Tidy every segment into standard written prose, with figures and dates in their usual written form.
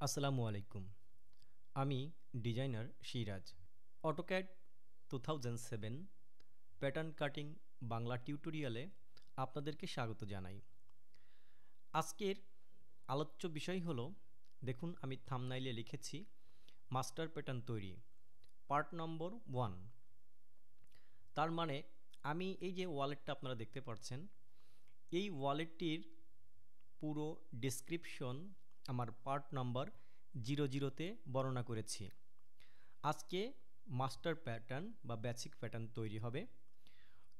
আসসালামু আলাইকুম। আমি designer Siraj. AutoCAD 2007 pattern cutting Bangla টিউটোরিয়ালে আপনাদেরকে স্বাগত জানাই। আজকের আলোচ্য বিষয় হলো, দেখুন আমি থাম্বনেইলে লিখেছি মাস্টার প্যাটার্ন তৈরি পার্ট নম্বর 1। তার মানে আমি এই যে ওয়ালেটটা আপনারা দেখতে পাচ্ছেন, এই ওয়ালেটটির পুরো ডেসক্রিপশন আমার পার্ট নাম্বার 00তে বর্ণনা করেছি। আজকে মাস্টার প্যাটার্ন বা বেসিক প্যাটার্ন তৈরি হবে।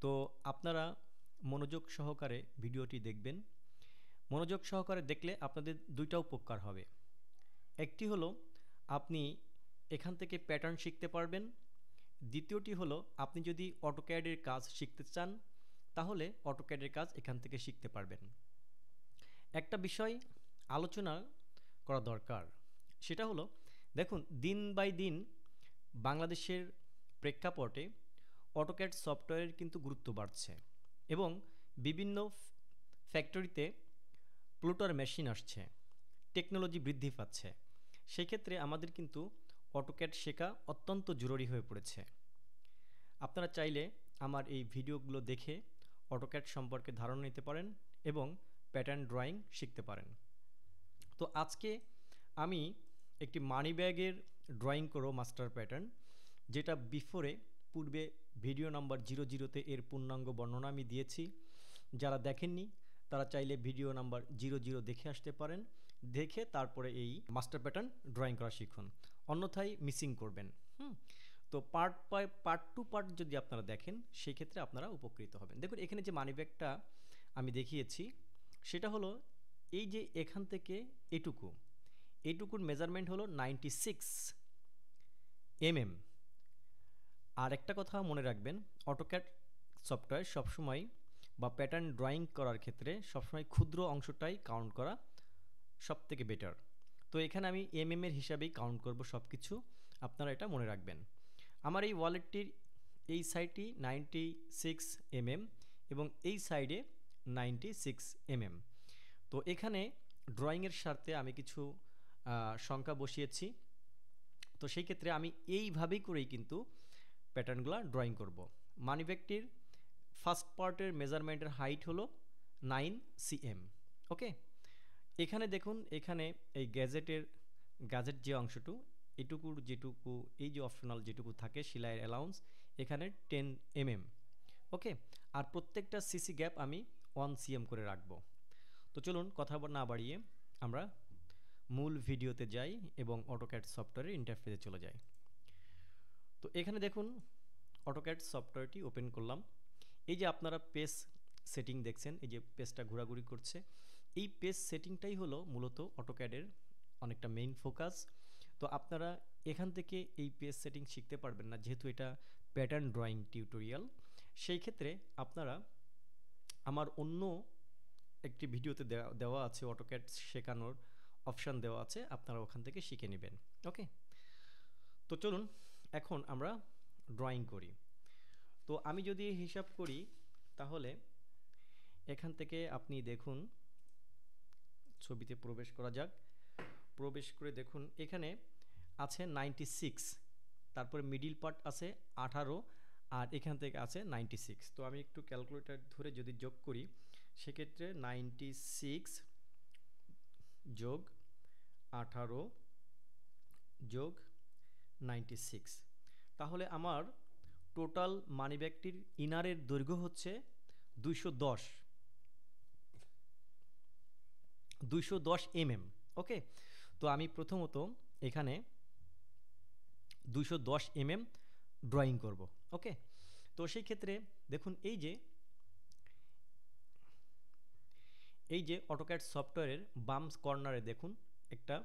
তো আপনারা মনোযোগ সহকারে ভিডিওটি দেখবেন। মনোযোগ সহকারে দেখলে আপনাদের দুইটা উপকার হবে। একটি হলো আপনি এখান থেকে প্যাটার্ন শিখতে পারবেন। দ্বিতীয়টি হলো আপনি যদি অটোক্যাডের কাজ শিখতে চান তাহলে অটোক্যাডের কাজ এখান থেকে শিখতে পারবেন। একটা বিষয় আলোচনা করা দরকার, সেটা হলো দেখুন দিন বাই দিন বাংলাদেশের প্রেক্ষাপটে অটোক্যাড সফটওয়্যারের কিন্তু গুরুত্ব বাড়ছে এবং বিভিন্ন ফ্যাক্টরিতে প্লুটার মেশিন আসছে, টেকনোলজি বৃদ্ধি পাচ্ছে। সেই ক্ষেত্রে আমাদের কিন্তু অটোক্যাড শেখা অত্যন্ত জরুরি হয়ে পড়েছে। আপনারা চাইলে আমার এই ভিডিওগুলো দেখে অটোক্যাড সম্পর্কে ধারণা নিতে পারেন এবং প্যাটার্ন ড্রয়িং শিখতে পারেন। তো আজকে আমি একটি মানি ব্যাগের ড্রয়িং করো মাস্টার প্যাটার্ন, যেটা পূর্বে ভিডিও নাম্বার 00তে এর পূর্ণাঙ্গ বর্ণনা আমি দিয়েছি। যারা দেখেননি তারা চাইলে ভিডিও নাম্বার 00 দেখে আসতে পারেন, দেখে তারপরে এই মাস্টার প্যাটার্ন ড্রয়িং করা শিখুন, অন্যথায় মিসিং করবেন। তো পার্ট টু পার্ট যদি আপনারা দেখেন সেই ক্ষেত্রে আপনারা উপকৃত হবেন। দেখুন এখানে যে মানি ব্যাগটা আমি দেখিয়েছি সেটা হলো এই যে এখান থেকে এটুকুর মেজারমেন্ট হলো 96 mm। আর একটা কথা মনে রাখবেন, অটোক্যাড সফটওয়্যার সবসময় বা প্যাটার্ন ড্রয়িং করার ক্ষেত্রে সবসময় ক্ষুদ্র অংশটাই কাউন্ট করা সবথেকে বেটার। তো এখানে আমি এর হিসাবেই কাউন্ট করব সব কিছু, আপনারা এটা মনে রাখবেন। আমার এই ওয়ালেটটির এই সাইডটি 96 mm এবং এই সাইডে 96 mm। তো এখানে ড্রয়িংয়ের স্বার্থে আমি কিছু সংখ্যা বসিয়েছি। তো সেই ক্ষেত্রে আমি এইভাবেই করেই কিন্তু প্যাটার্নগুলো ড্রয়িং করব। মানিব্যাগটির ফার্স্ট পার্টের মেজারমেন্টের হাইট হলো 9 cm। ওকে, এখানে দেখুন, এখানে এই গ্যাজেট যে অংশটু যেটুকু এই যে অপশনাল যেটুকু থাকে সেলাইয়ের অ্যালাউন্স এখানে 10 mm। ওকে, আর প্রত্যেকটা সিসি গ্যাপ আমি 1 cm করে রাখবো। তো চলুন কথা না বাড়িয়ে আমরা মূল ভিডিওতে যাই এবং অটোক্যাড সফটওয়্যারের ইন্টারফেসে চলে যাই। তো এখানে দেখুন অটোক্যাড সফটওয়্যারটি ওপেন করলাম। এই যে আপনারা পেজ সেটিং দেখছেন, এই যে পেজটা ঘোরাঘুরি করছে, এই পেজ সেটিংটাই হলো মূলত অটোক্যাডের অনেকটা মেইন ফোকাস। তো আপনারা এখান থেকে এই পেজ সেটিং শিখতে পারবেন না, যেহেতু এটা প্যাটার্ন ড্রয়িং টিউটোরিয়াল। সেই ক্ষেত্রে আপনারা আমার অন্য একটি ভিডিওতে দেওয়া আছে, অটোক্যাড শেখানোর অপশান দেওয়া আছে, আপনারা ওখান থেকে শিখে নেবেন। ওকে, তো চলুন এখন আমরা ড্রয়িং করি। তো আমি যদি হিসাব করি তাহলে এখান থেকে আপনি দেখুন, ছবিতে প্রবেশ করা যাক। প্রবেশ করে দেখুন এখানে আছে 96, তারপরে মিডিল পার্ট আছে 18, আর এখান থেকে আছে 96। তো আমি একটু ক্যালকুলেটর ধরে যদি যোগ করি সেক্ষেত্রে 96 যোগ 18 যোগ 96, তাহলে আমার টোটাল মানিব্যাগটির ইনারের দৈর্ঘ্য হচ্ছে 210 mm। ওকে, তো আমি প্রথমত এখানে 210 mm ড্রয়িং করব। ওকে, তো সেই ক্ষেত্রে দেখুন এই যে অটোক্যাড সফটওয়্যারের বাম কর্নারে দেখুন একটা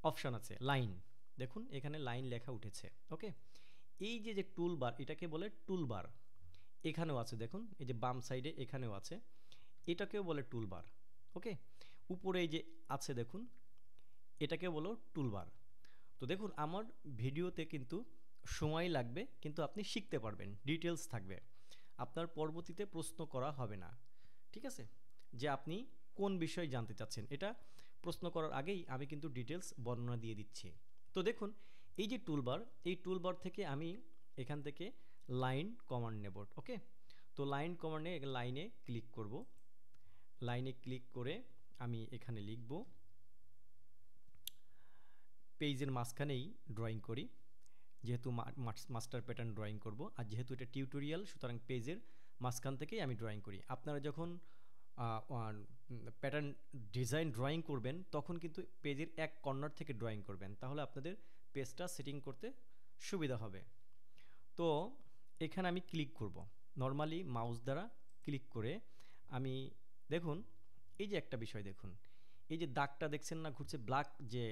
অপশান আছে লাইন, দেখুন এখানে লাইন লেখা উঠেছে। ওকে, এই যে টুলবার, এটাকে বলে টুলবার। এখানেও আছে দেখুন, এই যে বাম সাইডে এখানেও আছে, এটাকেও বলে টুলবার। ওকে, উপরে এই যে আছে দেখুন, এটাকে বলো টুলবার। তো দেখুন আমার ভিডিওতে কিন্তু সময় লাগবে, কিন্তু আপনি শিখতে পারবেন, ডিটেলস থাকবে, আপনার পরবর্তীতে প্রশ্ন করা হবে না। ঠিক আছে, যে আপনি কোন বিষয় জানতে চাচ্ছেন, এটা প্রশ্ন করার আগেই আমি কিন্তু ডিটেলস বর্ণনা দিয়ে দিচ্ছি। তো দেখুন এই যে টুলবার, এই টুলবার থেকে আমি এখান থেকে লাইন কমান্ড নেব। ওকে, তো লাইন কমান্ডে লাইনে ক্লিক করব। লাইনে ক্লিক করে আমি এখানে লিখব, পেজের মাঝখানেই ড্রয়িং করি, যেহেতু মাস্টার প্যাটার্ন ড্রয়িং করব, আর যেহেতু এটা টিউটোরিয়াল সুতরাং পেজের মাঝখান থেকেই আমি ড্রয়িং করি। আপনারা যখন প্যাটার্ন ডিজাইন ড্রয়িং করবেন তখন কিন্তু পেজের এক কর্নার থেকে ড্রয়িং করবেন, তাহলে আপনাদের পেজটা সেটিং করতে সুবিধা হবে। তো এখানে আমি ক্লিক করব, নর্মালি মাউস দ্বারা ক্লিক করে আমি দেখুন এই যে একটা বিষয় দেখুন, এই যে দাগটা দেখছেন না ঘুরছে, ব্ল্যাক যে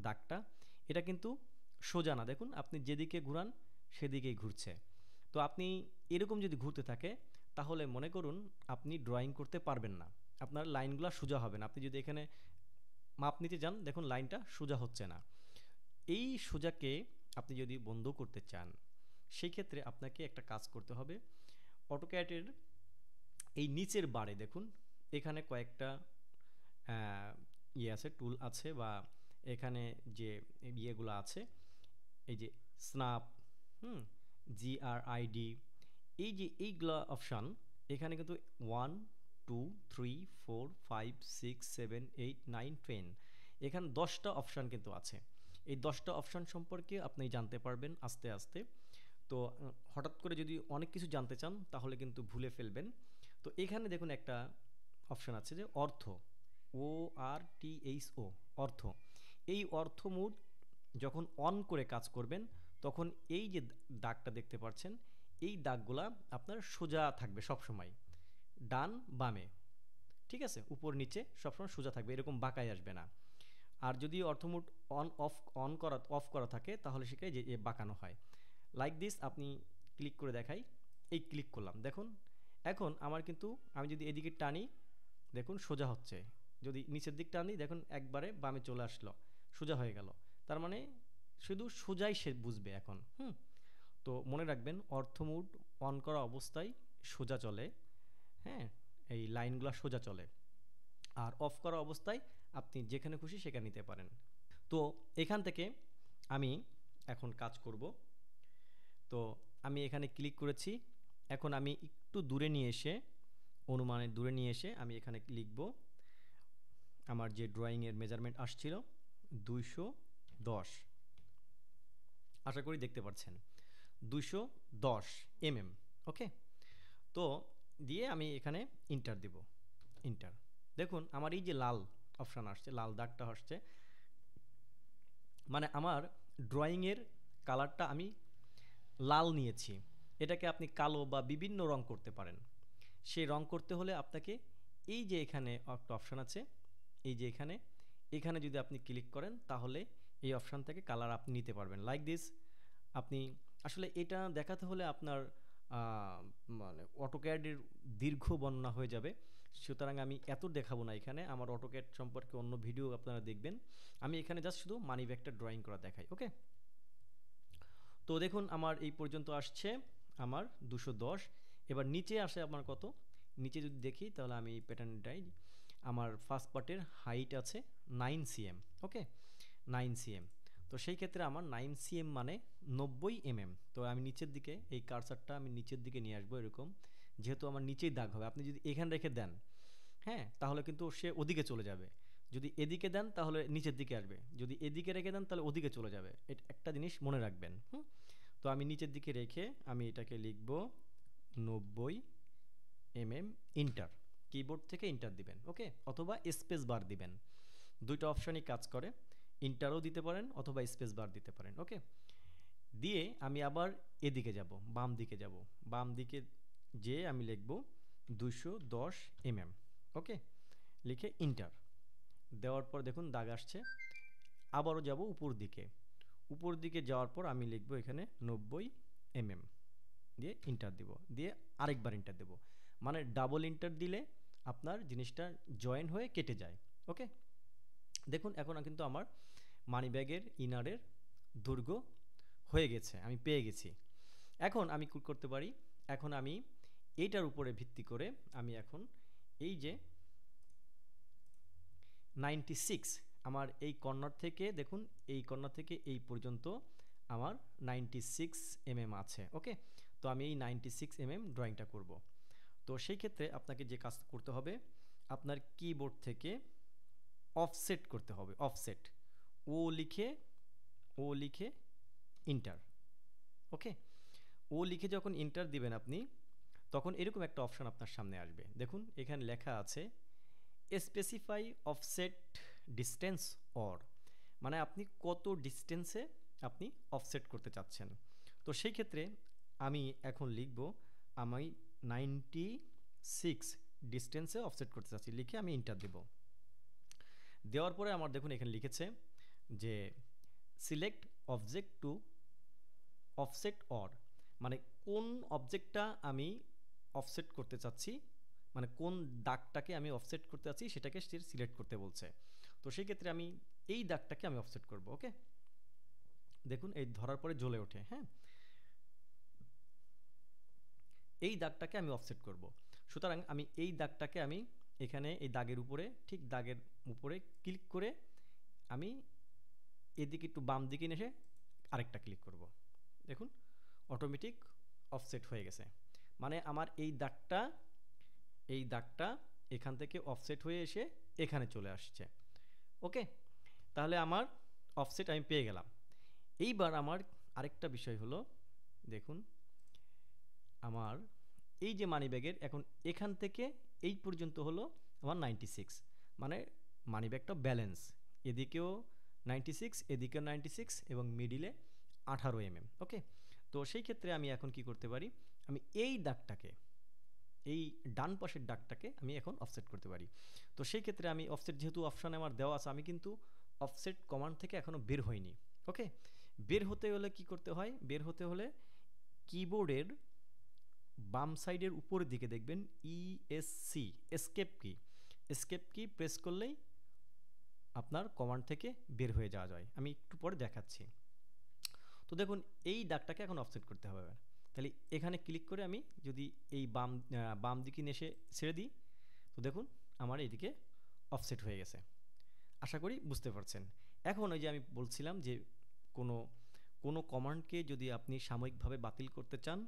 দাগটা, এটা কিন্তু সোজা না। দেখুন আপনি যেদিকে ঘুরান সেদিকেই ঘুরছে। তো আপনি এরকম যদি ঘুরতে থাকে তাহলে মনে করুন আপনি ড্রয়িং করতে পারবেন না, আপনার লাইনগুলো সোজা হবে না। আপনি যদি এখানে মাপ নিতে যান, দেখুন লাইনটা সোজা হচ্ছে না। এই সোজাকে আপনি যদি বন্ধ করতে চান সেই ক্ষেত্রে আপনাকে একটা কাজ করতে হবে। অটোক্যাডের এই নিচের বারে দেখুন এখানে কয়েকটা আছে, টুল আছে, বা এখানে যে ইয়েগুলো আছে, এই যে স্ন্যাপ, GRID, এই যে এইগুলা অপশান, এখানে কিন্তু 1 2 3 4 5 6 7 8 9 10, এখানে 10টা অপশান কিন্তু আছে। এই 10টা অপশান সম্পর্কে আপনি জানতে পারবেন আস্তে আস্তে। তো হঠাৎ করে যদি অনেক কিছু জানতে চান তাহলে কিন্তু ভুলে ফেলবেন। তো এখানে দেখুন একটা অপশান আছে যে অর্থ, ORTHO, অর্থ। এই অর্থ মোড যখন অন করে কাজ করবেন তখন এই যে দাগটা দেখতে পাচ্ছেন, এই দাগগুলা আপনার সোজা থাকবে সব সময়, ডান বামে, ঠিক আছে, উপর নিচে সবসময় সোজা থাকবে, এরকম বাঁকায় আসবে না। আর যদি অর্থ মোড অফ করা থাকে তাহলে সেখানে যে বাঁকানো হয়, লাইক দিস। আপনি ক্লিক করে দেখাই, এই ক্লিক করলাম, দেখুন এখন আমার কিন্তু আমি যদি এদিকে টানি দেখুন সোজা হচ্ছে, যদি নিচের দিক টানি দেখুন একবারে বামে চলে আসলো, সোজা হয়ে গেল। তার মানে শুধু সোজাই সে বুঝবে এখন। তো মনে রাখবেন অর্থ মোড অন করা অবস্থায় সোজা চলে, হ্যাঁ, এই লাইনগুলো সোজা চলে। আর অফ করা অবস্থায় আপনি যেখানে খুশি সেখানে নিতে পারেন। তো এখান থেকে আমি এখন কাজ করব। তো আমি এখানে ক্লিক করেছি, এখন আমি একটু দূরে নিয়ে এসে, অনুমানের দূরে নিয়ে এসে আমি এখানে লিখব, আমার যে ড্রয়িংয়ের মেজারমেন্ট আসছিল 210, আশা করি দেখতে পাচ্ছেন 210 mm। ওকে, তো দিয়ে আমি এখানে ইন্টার দিব, ইন্টার। দেখুন আমার এই যে লাল অপশান আসছে, লাল দাগটা আসছে, মানে আমার ড্রয়িংয়ের কালারটা আমি লাল নিয়েছি। এটাকে আপনি কালো বা বিভিন্ন রং করতে পারেন। সেই রং করতে হলে আপনাকে এই যে এখানে একটা অপশান আছে, এই যে এখানে, এখানে যদি আপনি ক্লিক করেন তাহলে এই অপশান থেকে কালার আপনি নিতে পারবেন, লাইক দিস। আপনি আসলে এটা দেখাতে হলে আপনার মানে অটোক্যাডের দীর্ঘ বর্ণনা হয়ে যাবে, সুতরাং আমি এত দেখাবো না। এখানে আমার অটোক্যাড সম্পর্কে অন্য ভিডিও আপনারা দেখবেন, আমি এখানে জাস্ট শুধু মানি ব্যাগটা ড্রয়িং করা দেখাই। ওকে, তো দেখুন আমার এই পর্যন্ত আসছে আমার 210। এবার নিচে আসে আমার কত, নিচে যদি দেখি তাহলে আমি এই প্যাটার্নটাই, আমার ফার্স্ট পার্টের হাইট আছে 9 cm। ওকে, 9 cm। তো সেই ক্ষেত্রে আমার 9 cm মানে 90 mm। তো আমি নিচের দিকে এই কার্সারটা আমি নিচের দিকে নিয়ে আসবো এরকম, যেহেতু আমার নিচেই দাগ হবে। আপনি যদি এখানে রেখে দেন, হ্যাঁ, তাহলে কিন্তু সে ওদিকে চলে যাবে। যদি এদিকে দেন তাহলে নিচের দিকে আসবে, যদি এদিকে রেখে দেন তাহলে ওদিকে চলে যাবে। এটা একটা জিনিস মনে রাখবেন। তো আমি নিচের দিকে রেখে আমি এটাকে লিখব 90 mm, ইন্টার। কিবোর্ড থেকে ইন্টার দিবেন, ওকে, অথবা স্পেস বার দিবেন, দুইটা অপশানই কাজ করে। ইন্টারও দিতে পারেন অথবা স্পেস বার দিতে পারেন। ওকে, দিয়ে আমি আবার এদিকে যাব, বাম দিকে যাব, বাম দিকে যে আমি লিখব 210 mm। ওকে, লিখে ইন্টার দেওয়ার পর দেখুন দাগ আসছে। আবারও যাব উপর দিকে, উপর দিকে যাওয়ার পর আমি লিখব এখানে 90 mm, দিয়ে ইন্টার দিব, দিয়ে আরেকবার ইন্টার দেব। মানে ডাবল ইন্টার দিলে আপনার জিনিসটা জয়েন হয়ে কেটে যায়। ওকে, দেখুন এখন কিন্তু আমার মানি ব্যাগের ইনারের দৈর্ঘ্য হয়ে গেছে, আমি পেয়ে গেছি। এখন আমি কি করতে পারি, এখন আমি এইটার উপরে ভিত্তি করে আমি এখন এই যে 96, আমার এই কর্নার থেকে দেখুন, এই কর্নার থেকে এই পর্যন্ত আমার 96 আছে। ওকে, তো আমি এই 96 ড্রয়িংটা করব। তো সেই ক্ষেত্রে আপনাকে যে কাজ করতে হবে, আপনার কিবোর্ড থেকে অফসেট করতে হবে। অফসেট, ও লিখে, ও লিখে ইন্টার। ওকে, ও লিখে যখন ইন্টার দিবেন আপনি, তখন এরকম একটা অপশন আপনার সামনে আসবে। দেখুন এখানে লেখা আছে স্পেসিফাই অফসেট ডিস্টেন্স অর, মানে আপনি কত ডিস্টেন্সে আপনি অফসেট করতে চাচ্ছেন। তো সেই ক্ষেত্রে আমি এখন লিখব আমি 96 ডিস্টেন্সে অফসেট করতে চাচ্ছি, লিখে আমি ইন্টার দেব। দেওয়ার পরে আমার দেখুন এখানে লিখেছে যে select object to offset or, মানে কোন অবজেক্টটা আমি অফসেট করতে চাচ্ছি, মানে কোন দাগটাকে আমি অফসেট করতে চাচ্ছি সেটাকে সে সিলেক্ট করতে বলছে। তো সেই ক্ষেত্রে আমি এই দাগটাকে আমি অফসেট করব। ওকে, দেখুন এই ধরার পরে জ্বলে ওঠে। হ্যাঁ, এই দাগটাকে আমি অফসেট করব। সুতরাং আমি এই দাগটাকে আমি এখানে এই দাগের উপরে, ঠিক দাগের উপরে ক্লিক করে আমি এদিকে একটু বাম দিকে এসে আরেকটা ক্লিক করব। দেখুন অটোমেটিক অফসেট হয়ে গেছে, মানে আমার এই দাগটা, এই দাগটা এখান থেকে অফসেট হয়ে এসে এখানে চলে আসছে। ওকে, তাহলে আমার অফসেট আমি পেয়ে গেলাম। এইবার আমার আরেকটা বিষয় হলো, দেখুন আমার এই যে মানিব্যাগের এখন এখান থেকে এই পর্যন্ত হলো আমার 96, মানে মানিব্যাগটা ব্যালেন্স, এদিকেও 96, এদিকেও 96 এবং মিডিলে 18 ওকে, তো সেই ক্ষেত্রে আমি এখন কি করতে পারি, আমি এই দাগটাকে, এই ডান পাশের দাগটাকে আমি এখন অফসেট করতে পারি। তো সেই ক্ষেত্রে আমি অফসেট, যেহেতু অপশানে আমার দেওয়া আছে, আমি কিন্তু অফসেট কমান্ড থেকে এখনও বের হইনি। ওকে, বের হতে হলে কি করতে হয়, বের হতে হলে কিবোর্ডের বাম সাইডের উপরের দিকে দেখবেন ইএসসি, এসকেপ কি, এসকেপ কি প্রেস করলেই আপনার কমান্ড থেকে বের হয়ে যাওয়া যায়। আমি একটু পরে দেখাচ্ছি। তো দেখুন এই দাগটাকে এখন অফসেট করতে হবে। তাহলে এখানে ক্লিক করে আমি যদি এই বাম দিকে এসে ছেড়ে দিই, তো দেখুন আমার এইদিকে অফসেট হয়ে গেছে। আশা করি বুঝতে পারছেন। এখন ওই যে আমি বলছিলাম যে কোনো কোনো কমান্ডকে যদি আপনি সাময়িকভাবে বাতিল করতে চান,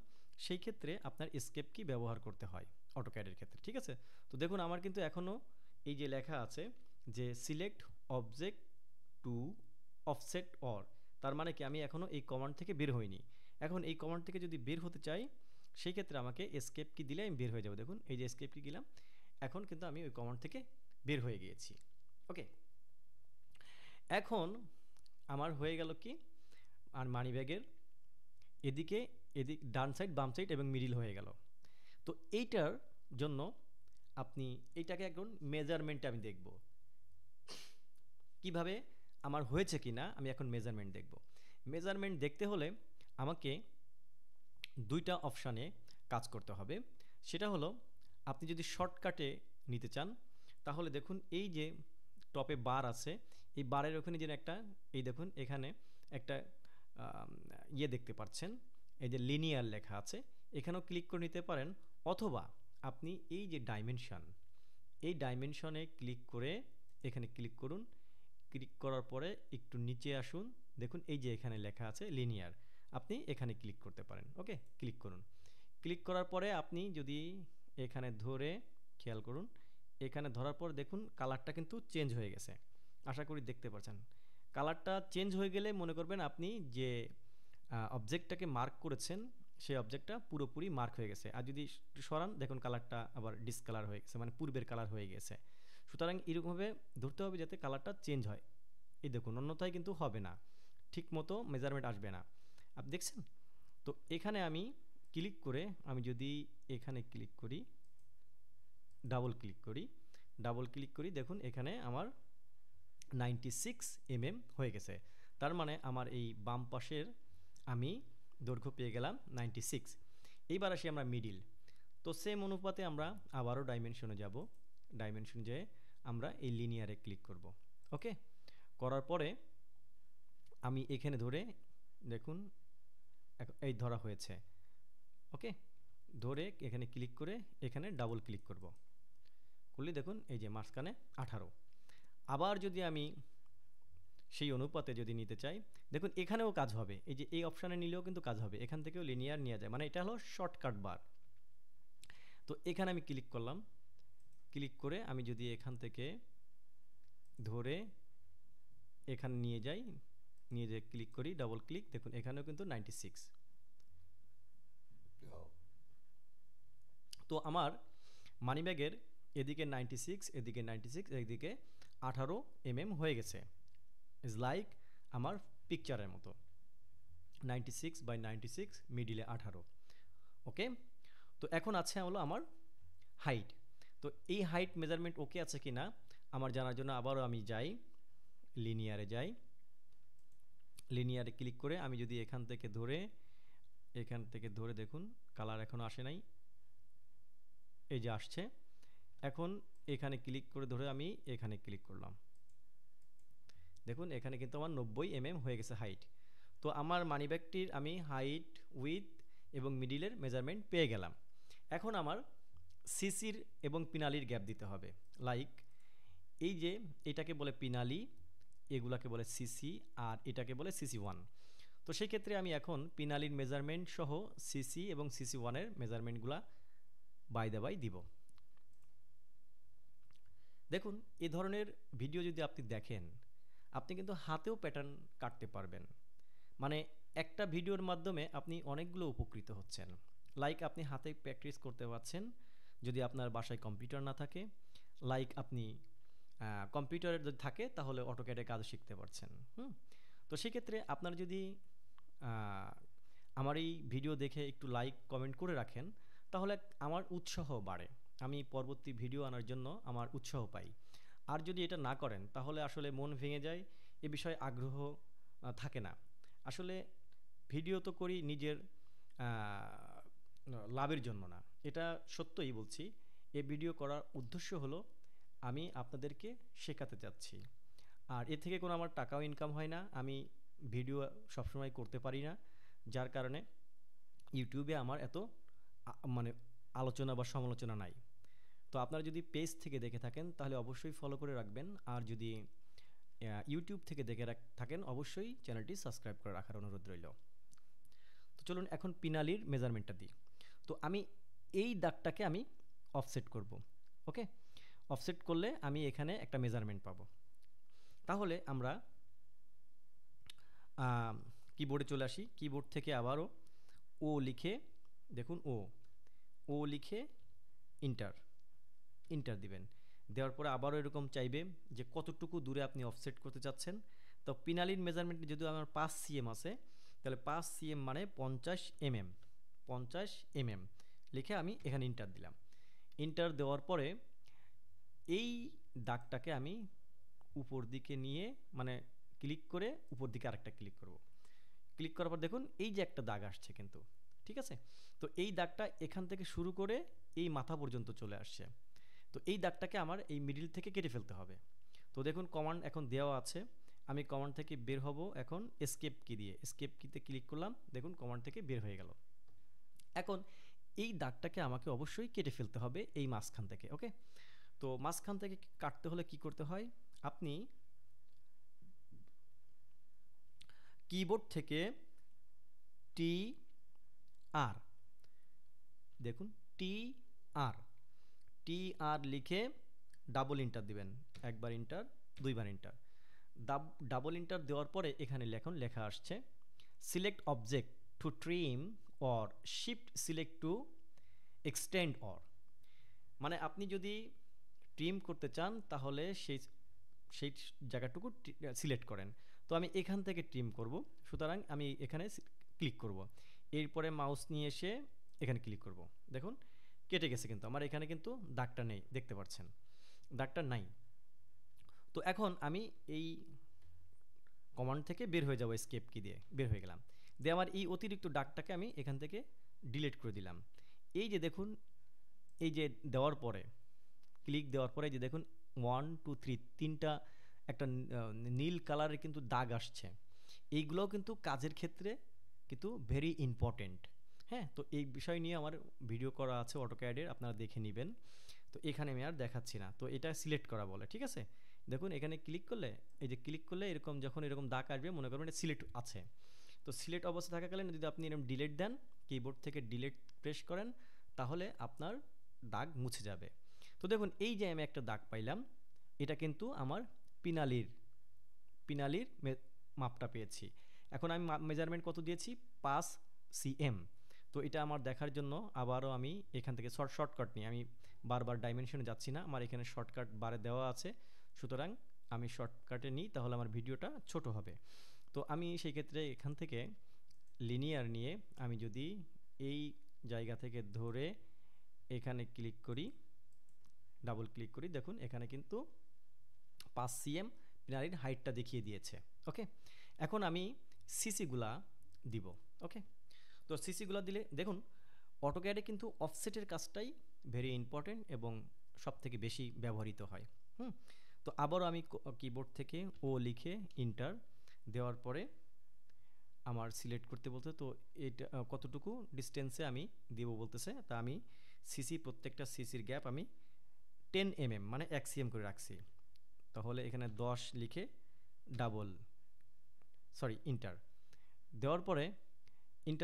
সেই ক্ষেত্রে আপনার এসকেপ কি ব্যবহার করতে হয় অটোক্যাডের ক্ষেত্রে। ঠিক আছে, তো দেখুন আমার কিন্তু এখনও এই যে লেখা আছে যে select object to offset or, তার মানে কি আমি এখনও এই কমান্ড থেকে বের হইনি। এখন এই কমান্ড থেকে যদি বের হতে চাই, সেই ক্ষেত্রে আমাকে এসকেপ কি দিলে আমি বের হয়ে যাব। দেখুন এই যে এসকেপ কি দিলাম, এখন কিন্তু আমি ওই কমান্ড থেকে বের হয়ে গিয়েছি। ওকে, এখন আমার হয়ে গেল কি, আর মানিব্যাগের এদিকে, এদিক ডান সাইড, বাম সাইড এবং মিডিল হয়ে গেল। তো এইটার জন্য আপনি এইটাকে একজন মেজারমেন্টে আমি দেখব কিভাবে আমার হয়েছে কি না, আমি এখন মেজারমেন্ট দেখব। মেজারমেন্ট দেখতে হলে আমাকে দুইটা অপশানে কাজ করতে হবে। সেটা হলো, আপনি যদি শর্টকাটে নিতে চান, তাহলে দেখুন এই যে টপে বার আছে, এই বারের ওখানে যেন একটা, এই দেখুন এখানে একটা ইয়ে দেখতে পাচ্ছেন, এই যে লিনিয়ার লেখা আছে, এখানেও ক্লিক করে নিতে পারেন। অথবা আপনি এই যে ডাইমেনশন, এই ডাইমেনশনে ক্লিক করে এখানে ক্লিক করুন। ক্লিক করার পরে একটু নিচে আসুন, দেখুন এই যে এখানে লেখা আছে লিনিয়ার, আপনি এখানে ক্লিক করতে পারেন। ওকে, ক্লিক করুন। ক্লিক করার পরে আপনি যদি এখানে ধরে, খেয়াল করুন, এখানে ধরার পর দেখুন কালারটা কিন্তু চেঞ্জ হয়ে গেছে। আশা করি দেখতে পাচ্ছেন। কালারটা চেঞ্জ হয়ে গেলে মনে করবেন আপনি যে অবজেক্টটাকে মার্ক করেছেন, সেই অবজেক্টটা পুরোপুরি মার্ক হয়ে গেছে। আর যদি সরান, দেখুন কালারটা আবার ডিসকালার হয়ে গেছে, মানে পূর্বের কালার হয়ে গেছে। সুতরাং এরকমভাবে ধরতে হবে যাতে কালারটা চেঞ্জ হয়। এই দেখুন, অন্যথায় কিন্তু হবে না, ঠিক মতো মেজারমেন্ট আসবে না। আপনি দেখছেন? তো এখানে আমি ক্লিক করে, আমি যদি এখানে ক্লিক করি, ডাবল ক্লিক করি, ডাবল ক্লিক করি, দেখুন এখানে আমার 96 হয়ে গেছে। তার মানে আমার এই বাম পাশের আমি দৈর্ঘ্য পেয়ে গেলাম 96। এইবার আসি আমরা মিডিল। তো সেম অনুপাতে আমরা আবারও ডাইমেনশনে যাব। ডাইমেনশন যেয়ে আমরা এই লিনিয়ারে ক্লিক করব। ওকে, করার পরে আমি এখানে ধরে, দেখুন এই ধরা হয়েছে। ওকে, ধরে এখানে ক্লিক করে এখানে ডাবল ক্লিক করব। করলে দেখুন এই যে মাঝখানে 18। আবার যদি আমি সেই অনুপাতে যদি নিতে চাই, দেখুন এখানেও কাজ হবে, এই যে এই অপশানে নিলেও কিন্তু কাজ হবে, এখান থেকেও লিনিয়ার নেওয়া যায়, মানে এটা হলো শর্টকাট বার। তো এখানে আমি ক্লিক করলাম, ক্লিক করে আমি যদি এখান থেকে ধরে এখানে নিয়ে যাই, নিয়ে যে ক্লিক করি, ডাবল ক্লিক, দেখুন এখানেও কিন্তু 96। তো আমার মানিব্যাগের এদিকে 96, এদিকে 96, এদিকে 18 হয়ে গেছে, ইজ লাইক আমার পিকচারের মতো 96/96, মিডিলে 18। ওকে, তো এখন আছে হলো আমার হাইট। তো এই হাইট মেজারমেন্ট ওকে আছে কি না আমার জানার জন্য আবারও আমি যাই, লিনিয়ারে যাই, লিনিয়ারে ক্লিক করে আমি যদি এখান থেকে ধরে দেখুন কালার এখনও আসে নাই, এই যে আসছে। এখন এখানে ক্লিক করে ধরে আমি এখানে ক্লিক করলাম, দেখুন এখানে কিন্তু আমার 90 হয়ে গেছে হাইট। তো আমার মানিব্যাগটির আমি হাইট, উইথ এবং মিডিলের মেজারমেন্ট পেয়ে গেলাম। এখন আমার সিসির এবং পিনালির গ্যাপ দিতে হবে। লাইক এই যে এটাকে বলে পিনালি, এগুলাকে বলে সিসি, আর এটাকে বলে সিসি 1। তো সেই ক্ষেত্রে আমি এখন পিনালির মেজারমেন্ট সহ সিসি এবং সিসি 1-এর মেজারমেন্টগুলা বাই দা বাই দিব। দেখুন এ ধরনের ভিডিও যদি আপনি দেখেন, আপনি কিন্তু হাতেও প্যাটার্ন কাটতে পারবেন, মানে একটা ভিডিওর মাধ্যমে আপনি অনেকগুলো উপকৃত হচ্ছেন। লাইক আপনি হাতে প্র্যাকটিস করতে পারছেন যদি আপনার বাসায় কম্পিউটার না থাকে, লাইক আপনি কম্পিউটারের যদি থাকে তাহলে অটোক্যাডে কাজ শিখতে পারছেন। তো সেক্ষেত্রে আপনার যদি আমার এই ভিডিও দেখে একটু লাইক কমেন্ট করে রাখেন, তাহলে আমার উৎসাহ বাড়ে, আমি পরবর্তী ভিডিও আনার জন্য আমার উৎসাহ পাই। আর যদি এটা না করেন তাহলে আসলে মন ভেঙে যায়, এ বিষয়ে আগ্রহ থাকে না। আসলে ভিডিও তো করি নিজের লাভের জন্য না, এটা সত্যই বলছি। এই ভিডিও করার উদ্দেশ্য হলো আমি আপনাদেরকে শেখাতে চাচ্ছি, আর এ থেকে কোনো আমার টাকাও ইনকাম হয় না, আমি ভিডিও সবসময় করতে পারি না, যার কারণে ইউটিউবে আমার এত মানে আলোচনা বা সমালোচনা নাই। তো আপনারা যদি পেজ থেকে দেখে থাকেন তাহলে অবশ্যই ফলো করে রাখবেন, আর যদি ইউটিউব থেকে দেখে থাকেন অবশ্যই চ্যানেলটি সাবস্ক্রাইব করে রাখার অনুরোধ রইল। তো চলুন এখন পিনালির মেজারমেন্টটা দিই। তো আমি এই দাগটাকে আমি অফসেট করব। ওকে, অফসেট করলে আমি এখানে একটা মেজারমেন্ট পাবো। তাহলে আমরা কিবোর্ডে চলে আসি, কিবোর্ড থেকে আবারও ও লিখে, দেখুন ও লিখে ইন্টার দিবেন। দেওয়ার পরে আবারও এরকম চাইবে যে কতটুকু দূরে আপনি অফসেট করতে চাচ্ছেন। তো পিনালির মেজারমেন্ট যদি আমার 5 cm আছে, তাহলে 5 cm মানে 50 mm লিখে আমি এখানে ইন্টার দিলাম। ইন্টার দেওয়ার পরে এই দাগটাকে আমি উপর দিকে নিয়ে, মানে ক্লিক করে উপর দিকে আরেকটা ক্লিক করব। ক্লিক করার পর দেখুন এই যে একটা দাগ আসছে কিন্তু, ঠিক আছে। তো এই দাগটা এখান থেকে শুরু করে এই মাথা পর্যন্ত চলে আসছে। তো এই দাগটাকে আমার এই মিডিল থেকে কেটে ফেলতে হবে। তো দেখুন কমান্ড এখন দেওয়া আছে, আমি কমান্ড থেকে বের হব এখন এসকেপ কি দিয়ে, এসকেপ কিতে ক্লিক করলাম, দেখুন কমান্ড থেকে বের হয়ে গেল। এখন এই দাগটাকে আমাকে অবশ্যই কেটে ফেলতে হবে এই মাঝখান থেকে। ওকে, তো মাঝখান থেকে কাটতে হলে কি করতে হয়, আপনি কিবোর্ড থেকে টি আর, দেখুন টি আর লিখে ডাবল ইন্টার দিবেন, একবার ইন্টার, দুইবার ইন্টার। ডাবল ইন্টার দেওয়ার পরে এখানে লেখা আসছে select object to trim or shift select to extend or, মানে আপনি যদি ট্রিম করতে চান তাহলে সেই জায়গাটুকু সিলেক্ট করেন। তো আমি এখান থেকে ট্রিম করব, সুতরাং আমি এখানে ক্লিক করব, এরপরে মাউস নিয়ে এসে এখানে ক্লিক করব। দেখুন কেটে গেছে, কিন্তু আমার এখানে কিন্তু দাগটা নেই, দেখতে পাচ্ছেন দাগটা নাই। তো এখন আমি এই কমান্ড থেকে বের হয়ে যাব, এসকেপ কি দিয়ে বের হয়ে গেলাম, দিয়ে আমার এই অতিরিক্ত দাগটাকে আমি এখান থেকে ডিলিট করে দিলাম। এই যে দেখুন, এই যে দেওয়ার পরে ক্লিক দেওয়ার পরে যে দেখুন 1 2 3 তিনটা একটা নীল কালারের কিন্তু দাগ আসছে, এইগুলোও কিন্তু কাজের ক্ষেত্রে কিন্তু ভেরি ইম্পর্টেন্ট। হ্যাঁ, তো এই বিষয় নিয়ে আমার ভিডিও করা আছে অটোক্যাডের, আপনারা দেখে নেবেন। তো এখানে আমি আর দেখাচ্ছি না, তো এটা সিলেক্ট করা বলে, ঠিক আছে। দেখুন এখানে ক্লিক করলে, এই যে ক্লিক করলে এরকম যখন এরকম দাগ আসবে মনে করবেন এটা সিলেক্ট আছে। তো সিলেক্ট অবস্থা থাকাকালীন যদি আপনি এরকম ডিলিট দেন, কিবোর্ড থেকে ডিলিট প্রেস করেন, তাহলে আপনার দাগ মুছে যাবে। তো দেখুন এই যে আমি একটা দাগ পাইলাম, এটা কিন্তু আমার পিনালির পিনালির মাপটা পেয়েছি। এখন আমি মেজারমেন্ট কত দিয়েছি, 5 cm। তো এটা আমার দেখার জন্য আবারও আমি এখান থেকে শর্টকাট নিই, আমি বারবার ডাইমেনশনে যাচ্ছি না, আমার এখানে শর্টকাট বারে দেওয়া আছে, সুতরাং আমি শর্টকাটে নিই, তাহলে আমার ভিডিওটা ছোট হবে। তো আমি সেই ক্ষেত্রে এখান থেকে লিনিয়ার নিয়ে আমি যদি এই জায়গা থেকে ধরে এখানে ক্লিক করি, ডাবল ক্লিক করি, দেখুন এখানে কিন্তু 5 cm পিনারির হাইটটা দেখিয়ে দিয়েছে। ওকে, এখন আমি সিসিগুলা দিব। ওকে, তো সিসিগুলা দিলে দেখুন অটোক্যাডে কিন্তু অফসেটের কাজটাই ভেরি ইম্পর্টেন্ট এবং সব থেকে বেশি ব্যবহৃত হয়। তো আবারও আমি কিবোর্ড থেকে ও লিখে ইন্টার দেওয়ার পরে আমার সিলেক্ট করতে বলতে, তো এটা কতটুকু ডিস্টেন্সে আমি দেবো বলতেছে, তা আমি সিসি প্রত্যেকটা সিসির গ্যাপ আমি 10 mm মানে 1 cm করে রাখছি। তাহলে এখানে 10 লিখে ডাবল ইন্টার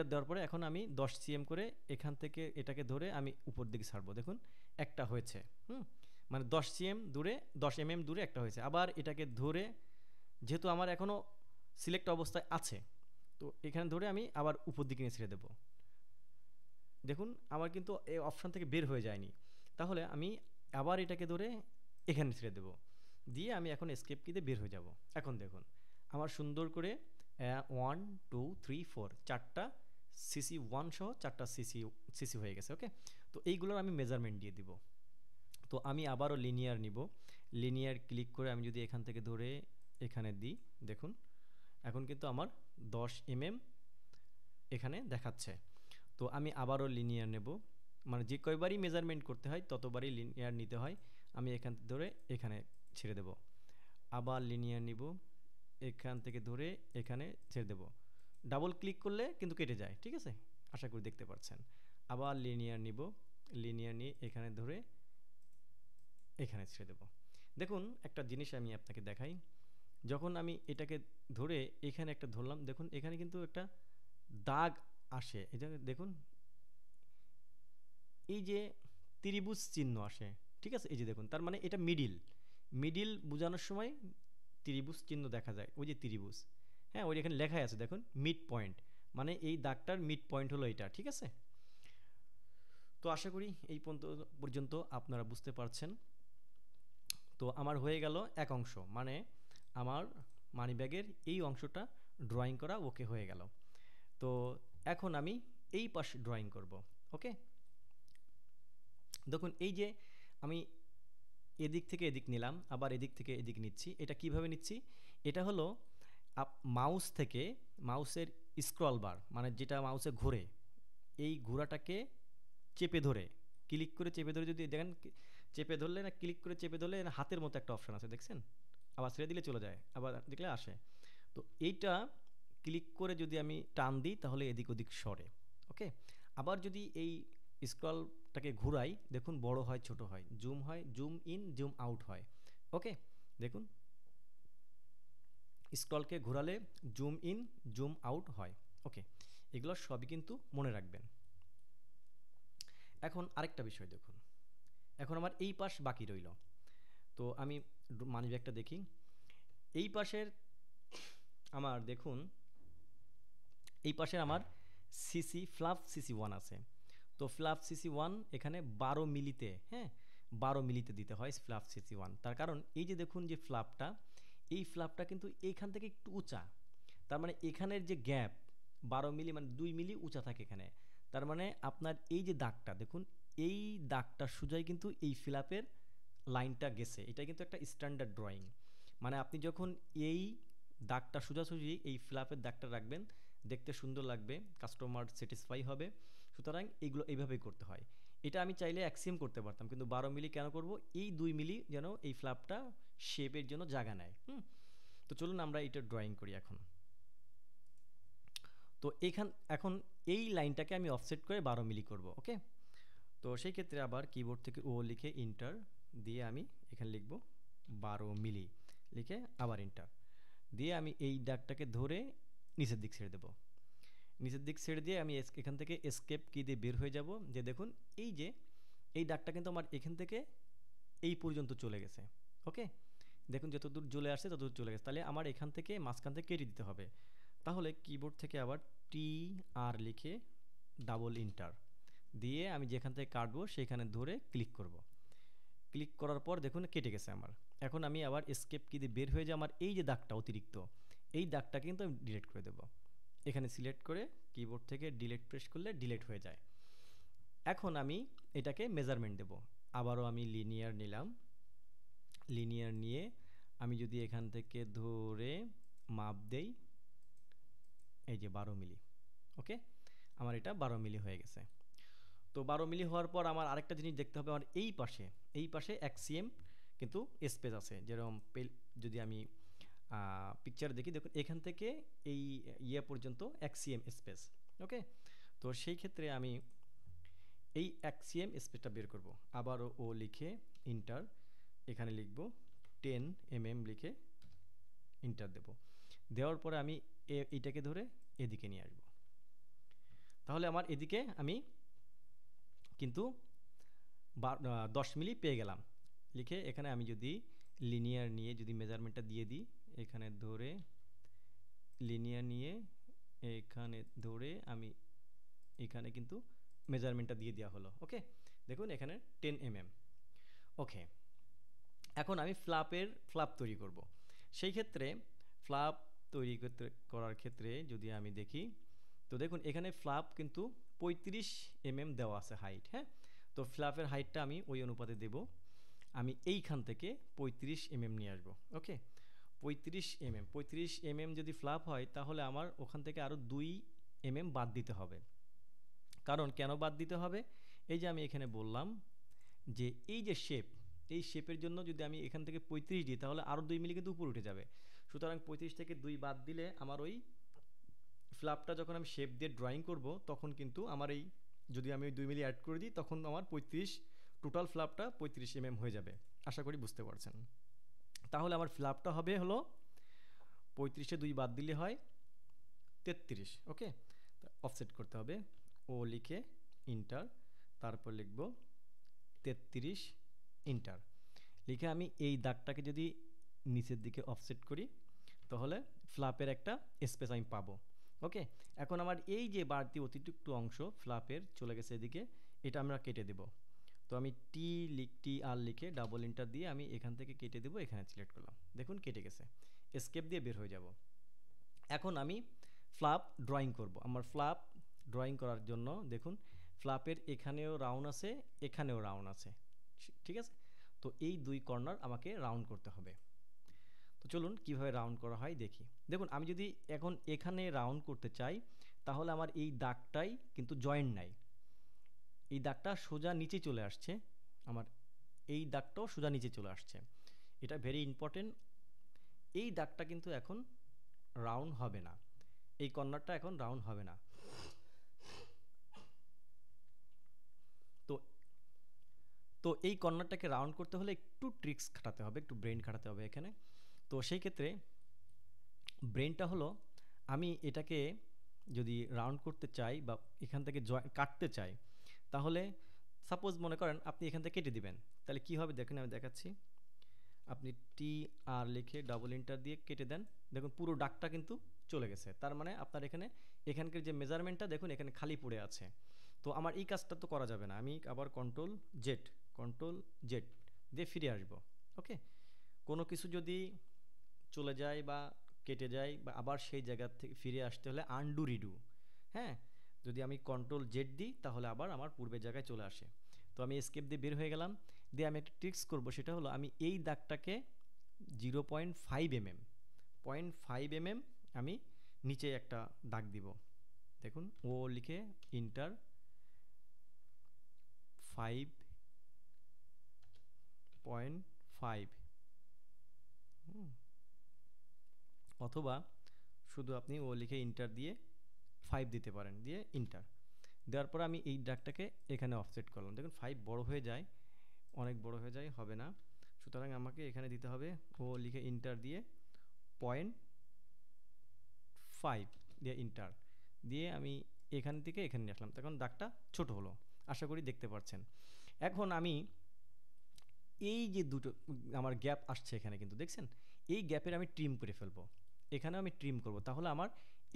দেওয়ার পরে, এখন আমি 10 cm করে এখান থেকে এটাকে ধরে আমি উপর দিকে ছাড়বো। দেখুন একটা হয়েছে, মানে 10 cm দূরে, 10 mm দূরে একটা হয়েছে। আবার এটাকে ধরে, যেহেতু আমার এখনও সিলেক্ট অবস্থায় আছে, তো এখানে ধরে আমি আবার উপর দিকে নিয়ে ছেড়ে দেবো। দেখুন আমার কিন্তু এই অপশান থেকে বের হয়ে যায়নি, তাহলে আমি আবার এটাকে ধরে এখানে ছেড়ে দেবো, দিয়ে আমি এখন এসকেপ কিতে বের হয়ে যাব। এখন দেখুন আমার সুন্দর করে 1 2 3 4 চারটা সিসি 1 সহ চারটা সিসি হয়ে গেছে। ওকে, তো এইগুলোর আমি মেজারমেন্ট দিয়ে দিব। তো আমি আবারও লিনিয়ার নিব, লিনিয়ার ক্লিক করে আমি যদি এখান থেকে ধরে এখানে দিই, দেখুন এখন কিন্তু আমার 10 mm এখানে দেখাচ্ছে। তো আমি আবারও লিনিয়ার নেব, মানে যে কয়বারই মেজারমেন্ট করতে হয় ততবারই লিনিয়ার নিতে হয়। আমি এখান থেকে ধরে এখানে ছেড়ে দেব, আবার লিনিয়ার নিব, এখান থেকে ধরে এখানে ছেড়ে দেব। ডাবল ক্লিক করলে কিন্তু কেটে যায়, ঠিক আছে, আশা করি দেখতে পাচ্ছেন। আবার লিনিয়ার নিব, লিনিয়ার নিয়ে এখানে ধরে এখানে ছেড়ে দেব। দেখুন একটা জিনিস আমি আপনাকে দেখাই, যখন আমি এটাকে ধরে এখানে একটা ধরলাম, দেখুন এখানে কিন্তু একটা দাগ আসে, এটা দেখুন এই যে ত্রিভুজ চিহ্ন আসে, ঠিক আছে, এই যে দেখুন, তার মানে এটা মিডিল বোঝানোর সময় ত্রিভুজ চিহ্ন দেখা যায়, ওই যে ত্রিভুজ, হ্যাঁ ওই এখানে লেখাই আছে দেখুন মিড পয়েন্ট, মানে এই দাগটার মিড পয়েন্ট হলো এটা, ঠিক আছে। তো আশা করি এই পর্যন্ত আপনারা বুঝতে পারছেন। তো আমার হয়ে গেল এক অংশ, মানে আমার মানিব্যাগের এই অংশটা ড্রয়িং করা ওকে হয়ে গেল। তো এখন আমি এই পাশে ড্রয়িং করব। ওকে, দেখুন এই যে আমি এদিক থেকে এদিক নিলাম, আবার এদিক থেকে এদিক নিচ্ছি, এটা কিভাবে নিচ্ছি, এটা হলো মাউস থেকে, মাউসের স্ক্রল বার মানে যেটা মাউসে ঘোরে, এই ঘোরাটাকে চেপে ধরে, ক্লিক করে চেপে ধরে, যদি দেখেন চেপে ধরলে না, ক্লিক করে চেপে ধরলে হাতের মতো একটা অপশান আছে দেখছেন, আবার ছেড়ে দিলে চলে যায়, আবার দেখলে আসে। তো এইটা ক্লিক করে যদি আমি টান দিই তাহলে এদিক ওদিক সরে। ওকে, আবার যদি এই স্ক্রলটাকে ঘুরাই, দেখুন বড় হয় ছোট হয়, জুম ইন জুম আউট হয়। ওকে, দেখুন স্ক্রলকে ঘোরালে জুম ইন জুম আউট হয়। ওকে, এগুলো সবই কিন্তু মনে রাখবেন। এখন আরেকটা বিষয় দেখুন, এখন আমার এই পাশ বাকি রইল। তো আমি মানিব্যাগটা দেখি, এই পাশের আমার দেখুন, এই পাশের আমার ফ্লাফ সিসি 1 আছে। তো ফ্লাফ সিসি 1 এখানে 12 মিলিতে, হ্যাঁ 12 মিলিতে দিতে হয় ফ্লাফ সিসি 1, তার কারণ এই যে দেখুন যে ফ্লাপটা, এই ফ্লাপটা কিন্তু এইখান থেকে একটু উঁচা, তার মানে এখানের যে গ্যাপ 12 মিলি মানে 2 মিলি উঁচা থাকে এখানে, তার মানে আপনার এই যে দাগটা দেখুন, এই দাগটা সোজাই কিন্তু এই ফ্ল্যাপের লাইনটা গেছে, এটা কিন্তু একটা স্ট্যান্ডার্ড ড্রয়িং, মানে আপনি যখন এই দাগটা সোজাসুজি এই ফ্ল্যাপের দাগটা রাখবেন, দেখতে সুন্দর লাগবে, কাস্টমার স্যাটিসফাই হবে, সুতরাং এইগুলো এইভাবেই করতে হয়। এটা আমি চাইলে 1 cm করতে পারতাম, কিন্তু 12 মিলি কেন করব, এই 2 মিলি যেন এই ফ্ল্যাপটা শেপের জন্য জায়গা নেয়। তো চলুন আমরা এটা ড্রয়িং করি এখন। তো এখন এই লাইনটাকে আমি অফসেট করে 12 মিলি করব। ওকে, তো সেই ক্ষেত্রে আবার কিবোর্ড থেকে ও লিখে ইন্টার দিয়ে আমি এখানে লিখব 12 মিলি লিখে আবার ইন্টার দিয়ে আমি এই দাগটাকে ধরে নিচের দিক ছেড়ে দেব। নিচের দিক ছেড়ে দিয়ে আমি এখান থেকে এসকেপ কি দিয়ে বের হয়ে যাব। যে দেখুন এই যে এই দাগটা কিন্তু আমার এখান থেকে এই পর্যন্ত চলে গেছে। ওকে, দেখুন যতদূর চলে আসছে ততদূর চলে গেছে, তাহলে আমার এখান থেকে মাঝখান থেকে কেটে দিতে হবে। তাহলে কিবোর্ড থেকে আবার টি আর লিখে ডাবল ইন্টার দিয়ে আমি যেখান থেকে কাটবো সেখানে ধরে ক্লিক করব। ক্লিক করার পর দেখুন কেটে গেছে আমার। এখন আমি আবার এসকেপ কি দিয়ে বের হয়ে যে আমার এই যে দাগটা অতিরিক্ত এই দাগটা কিন্তু আমি ডিলিট করে দেব। এখানে সিলেক্ট করে কিবোর্ড থেকে ডিলিট প্রেস করলে ডিলিট হয়ে যায়। এখন আমি এটাকে মেজারমেন্ট দেব। আবারও আমি লিনিয়ার নিলাম, লিনিয়ার নিয়ে আমি যদি এখান থেকে ধরে মাপ দেই এই যে 12 মিলি। ওকে, আমার এটা 12 মিলি হয়ে গেছে। তো 12 মিলি হওয়ার পর আমার আরেকটা জিনিস দেখতে হবে, আমার এই পাশে 1 cm কিন্তু স্পেস আছে। যেরকম যদি আমি পিকচার দেখি, দেখুন এখান থেকে এই পর্যন্ত 1 cm স্পেস। ওকে, তো সেই ক্ষেত্রে আমি এই 1 cm স্পেসটা বের করব। আবারও ও লিখে ইন্টার, এখানে লিখব 10 mm লিখে ইন্টার দেব। দেওয়ার পরে আমি এইটাকে ধরে এদিকে নিয়ে আসব। তাহলে আমার এদিকে আমি কিন্তু 10 মিলি পেয়ে গেলাম। লিখে এখানে আমি যদি লিনিয়ার নিয়ে যদি মেজারমেন্টটা দিয়ে দিই, এখানে ধরে লিনিয়ার নিয়ে এখানে ধরে আমি এখানে কিন্তু মেজারমেন্টটা দিয়ে দেওয়া হলো। ওকে, দেখুন এখানে 10 mm। ওকে, এখন আমি ফ্ল্যাপ তৈরি করব। সেই ক্ষেত্রে ফ্ল্যাপ তৈরি করার ক্ষেত্রে যদি আমি দেখি, তো দেখুন এখানে ফ্ল্যাপ কিন্তু 35 mm দেওয়া আছে হাইট। হ্যাঁ, তো ফ্ল্যাপের হাইটটা আমি ওই অনুপাতে দেব। আমি এইখান থেকে 35 mm নিয়ে আসবো। ওকে, 35 mm যদি ফ্ল্যাপ হয় তাহলে আমার ওখান থেকে আরও 2 mm বাদ দিতে হবে। কারণ কেন বাদ দিতে হবে, এই যে আমি এখানে বললাম যে এই যে এই শেপের জন্য যদি আমি এখান থেকে 35 দিই তাহলে আরও 2 মিলি কিন্তু উপরে উঠে যাবে। সুতরাং 35 থেকে 2 বাদ দিলে আমার ওই ফ্ল্যাপটা যখন আমি শেপ দিয়ে ড্রয়িং করব তখন কিন্তু আমার এই যদি আমি ওই 2 মিলি অ্যাড করে দিই তখন আমার 35 টোটাল ফ্ল্যাপটা 35 mm হয়ে যাবে। আশা করি বুঝতে পারছেন। তাহলে আমার ফ্ল্যাপটা হবে হলো 35-এ 2 বাদ দিলে হয় 33। ওকে, অফসেট করতে হবে, ও লিখে ইন্টার, তারপর লিখব 33 ইন্টার লিখে আমি এই দাগটাকে যদি নিচের দিকে অফসেট করি তাহলে ফ্ল্যাপের একটা স্পেস আমি পাবো। ওকে, এখন আমার এই যে বাড়তি অতিরিক্ত অংশ ফ্ল্যাপের চলে গেছে এদিকে, এটা আমরা কেটে দেব। তো আমি টি আর লিখে ডাবল ইন্টার দিয়ে আমি এখান থেকে কেটে দেবো। এখানে সিলেক্ট করলাম, দেখুন কেটে গেছে। এসকেপ দিয়ে বের হয়ে যাব। এখন আমি ফ্ল্যাপ ড্রয়িং করব। আমার ফ্ল্যাপ ড্রয়িং করার জন্য দেখুন ফ্ল্যাপের এখানেও রাউন্ড আছে, এখানেও রাউন্ড আছে। ঠিক আছে, তো এই 2 কর্নার আমাকে রাউন্ড করতে হবে। তো চলুন কিভাবে রাউন্ড করা হয় দেখি। দেখুন আমি যদি এখন এখানে রাউন্ড করতে চাই তাহলে আমার এই দাগটাই কিন্তু জয়েন্ট নাই, এই দাগটা সোজা নিচে চলে আসছে। আমার এই দাগটাও সোজা নিচে চলে আসছে, এটা ভেরি ইম্পর্টেন্ট। এই দাগটা কিন্তু এখন রাউন্ড হবে না, এই কর্নারটা এখন রাউন্ড হবে না। তো তো এই কর্নারটাকে রাউন্ড করতে হলে একটু ট্রিক্স খাটাতে হবে, একটু ব্রেন খাটাতে হবে এখানে। তো সেই ক্ষেত্রে ব্রেনটা হলো, আমি এটাকে যদি রাউন্ড করতে চাই বা এখান থেকে কাটতে চাই তাহলে সাপোজ মনে করেন আপনি এখান থেকে কেটে দিবেন, তাহলে কি হবে দেখেন, আমি দেখাচ্ছি। আপনি টি আর লিখে ডাবল ইন্টার দিয়ে কেটে দেন, দেখুন পুরো দাগটা কিন্তু চলে গেছে। তার মানে আপনার এখানকার যে মেজারমেন্টটা দেখুন এখানে খালি পড়ে আছে। তো আমার এই কাজটা তো করা যাবে না, আমি আবার কন্ট্রোল জেড দিয়ে ফিরে আসবো। ওকে, কোনো কিছু যদি চলে যায় বা কেটে যায় বা আবার সেই জায়গা থেকে ফিরে আসতে হলে আনডু রিডু। হ্যাঁ, যদি আমি কন্ট্রোল জেড দিই তাহলে আবার আমার পূর্বের জায়গায় চলে আসে। তো আমি এসকেপ দিয়ে বের হয়ে গেলাম। দিয়ে আমি একটা ট্রিক্স করব, সেটা হলো আমি এই দাগটাকে 0.5 mm 0.5 mm আমি নিচে একটা দাগ দিব। দেখুন ও লিখে ইন্টার 5.5 অথবা শুধু আপনি ও লিখে ইন্টার দিয়ে 5 দিতে পারেন, দিয়ে ইন্টার দেওয়ার পর আমি এই দাগটাকে এখানে অফসেট করলাম। দেখুন 5 বড় হয়ে যায়, অনেক বড় হয়ে যায়, হবে না। সুতরাং আমাকে এখানে দিতে হবে ও লিখে ইন্টার দিয়ে 0.5 দিয়ে ইন্টার দিয়ে আমি এখান থেকে এখানে নিয়ে আসলাম, তখন দাগটা ছোট হলো। আশা করি দেখতে পাচ্ছেন। এখন আমি এই যে দুটো আমার গ্যাপ আসছে এখানে, কিন্তু দেখছেন এই গ্যাপের আমি ট্রিম করে ফেলবো। এখানে আমি ট্রিম করব, তাহলে আমার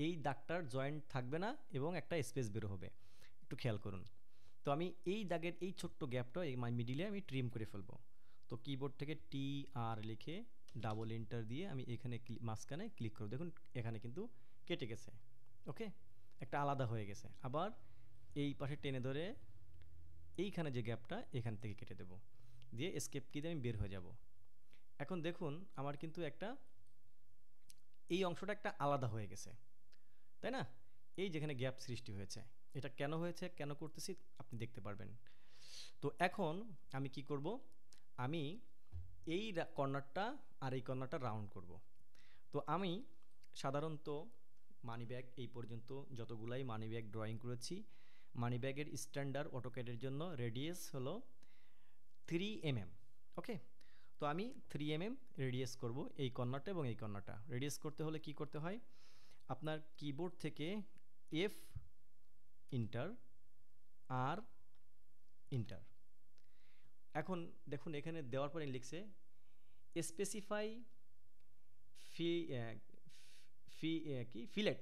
এই দাগটার জয়েন্ট থাকবে না এবং একটা স্পেস বের হবে। একটু খেয়াল করুন। তো আমি এই দাগের এই ছোট্ট গ্যাপটা এই মিডিলে আমি ট্রিম করে ফেলবো। তো কিবোর্ড থেকে টি আর লিখে ডাবল এন্টার দিয়ে আমি এখানে মাঝখানে ক্লিক করব। দেখুন এখানে কিন্তু কেটে গেছে। ওকে, একটা আলাদা হয়ে গেছে। আবার এই পাশে টেনে ধরে এইখানে যে গ্যাপটা এখান থেকে কেটে দেব, দিয়ে এসকেপ কি দিয়ে আমি বের হয়ে যাব। এখন দেখুন আমার কিন্তু একটা এই অংশটা একটা আলাদা হয়ে গেছে, তাই না? এই যেখানে গ্যাপ সৃষ্টি হয়েছে, এটা কেন হয়েছে, কেন করতেছি আপনি দেখতে পারবেন। তো এখন আমি কি করব, আমি এই কর্নারটা আর এই কর্নারটা রাউন্ড করব। তো আমি সাধারণত মানি ব্যাগ এই পর্যন্ত যতগুলাই মানি ব্যাগ ড্রয়িং করেছি, মানি ব্যাগের স্ট্যান্ডার্ড অটোক্যাডের জন্য রেডিয়াস হলো 3 mm। ওকে, তো আমি 3 mm রেডিয়াস করব এই কর্নারটা এবং এই কর্নারটা। রেডিয়াস করতে হলে কি করতে হয়, আপনার কিবোর্ড থেকে এফ ইন্টার আর ইন্টার। এখন দেখুন এখানে দেওয়ার পরে লিখছে স্পেসিফাই ফি ফি কি ফিলেট,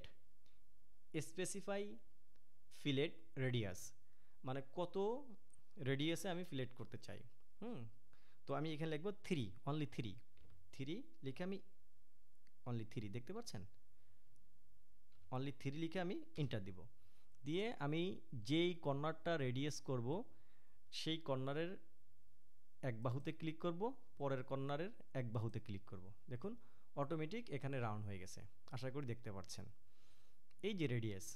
স্পেসিফাই ফিলেট রেডিয়াস, মানে কত রেডিয়াসে আমি ফিলেট করতে চাই। তো আমি এখানে লিখব অনলি থ্রি লিখে আমি অনলি থ্রি, দেখতে পাচ্ছেন অনলি থ্রি লিখে আমি ইন্টার দিব। দিয়ে আমি যেই কর্নারটা রেডিয়াস করব সেই কর্নারের এক বাহুতে ক্লিক করব, পরের কর্নারের এক বাহুতে ক্লিক করব। দেখুন অটোমেটিক এখানে রাউন্ড হয়ে গেছে, আশা করি দেখতে পাচ্ছেন। এই যে রেডিয়াস,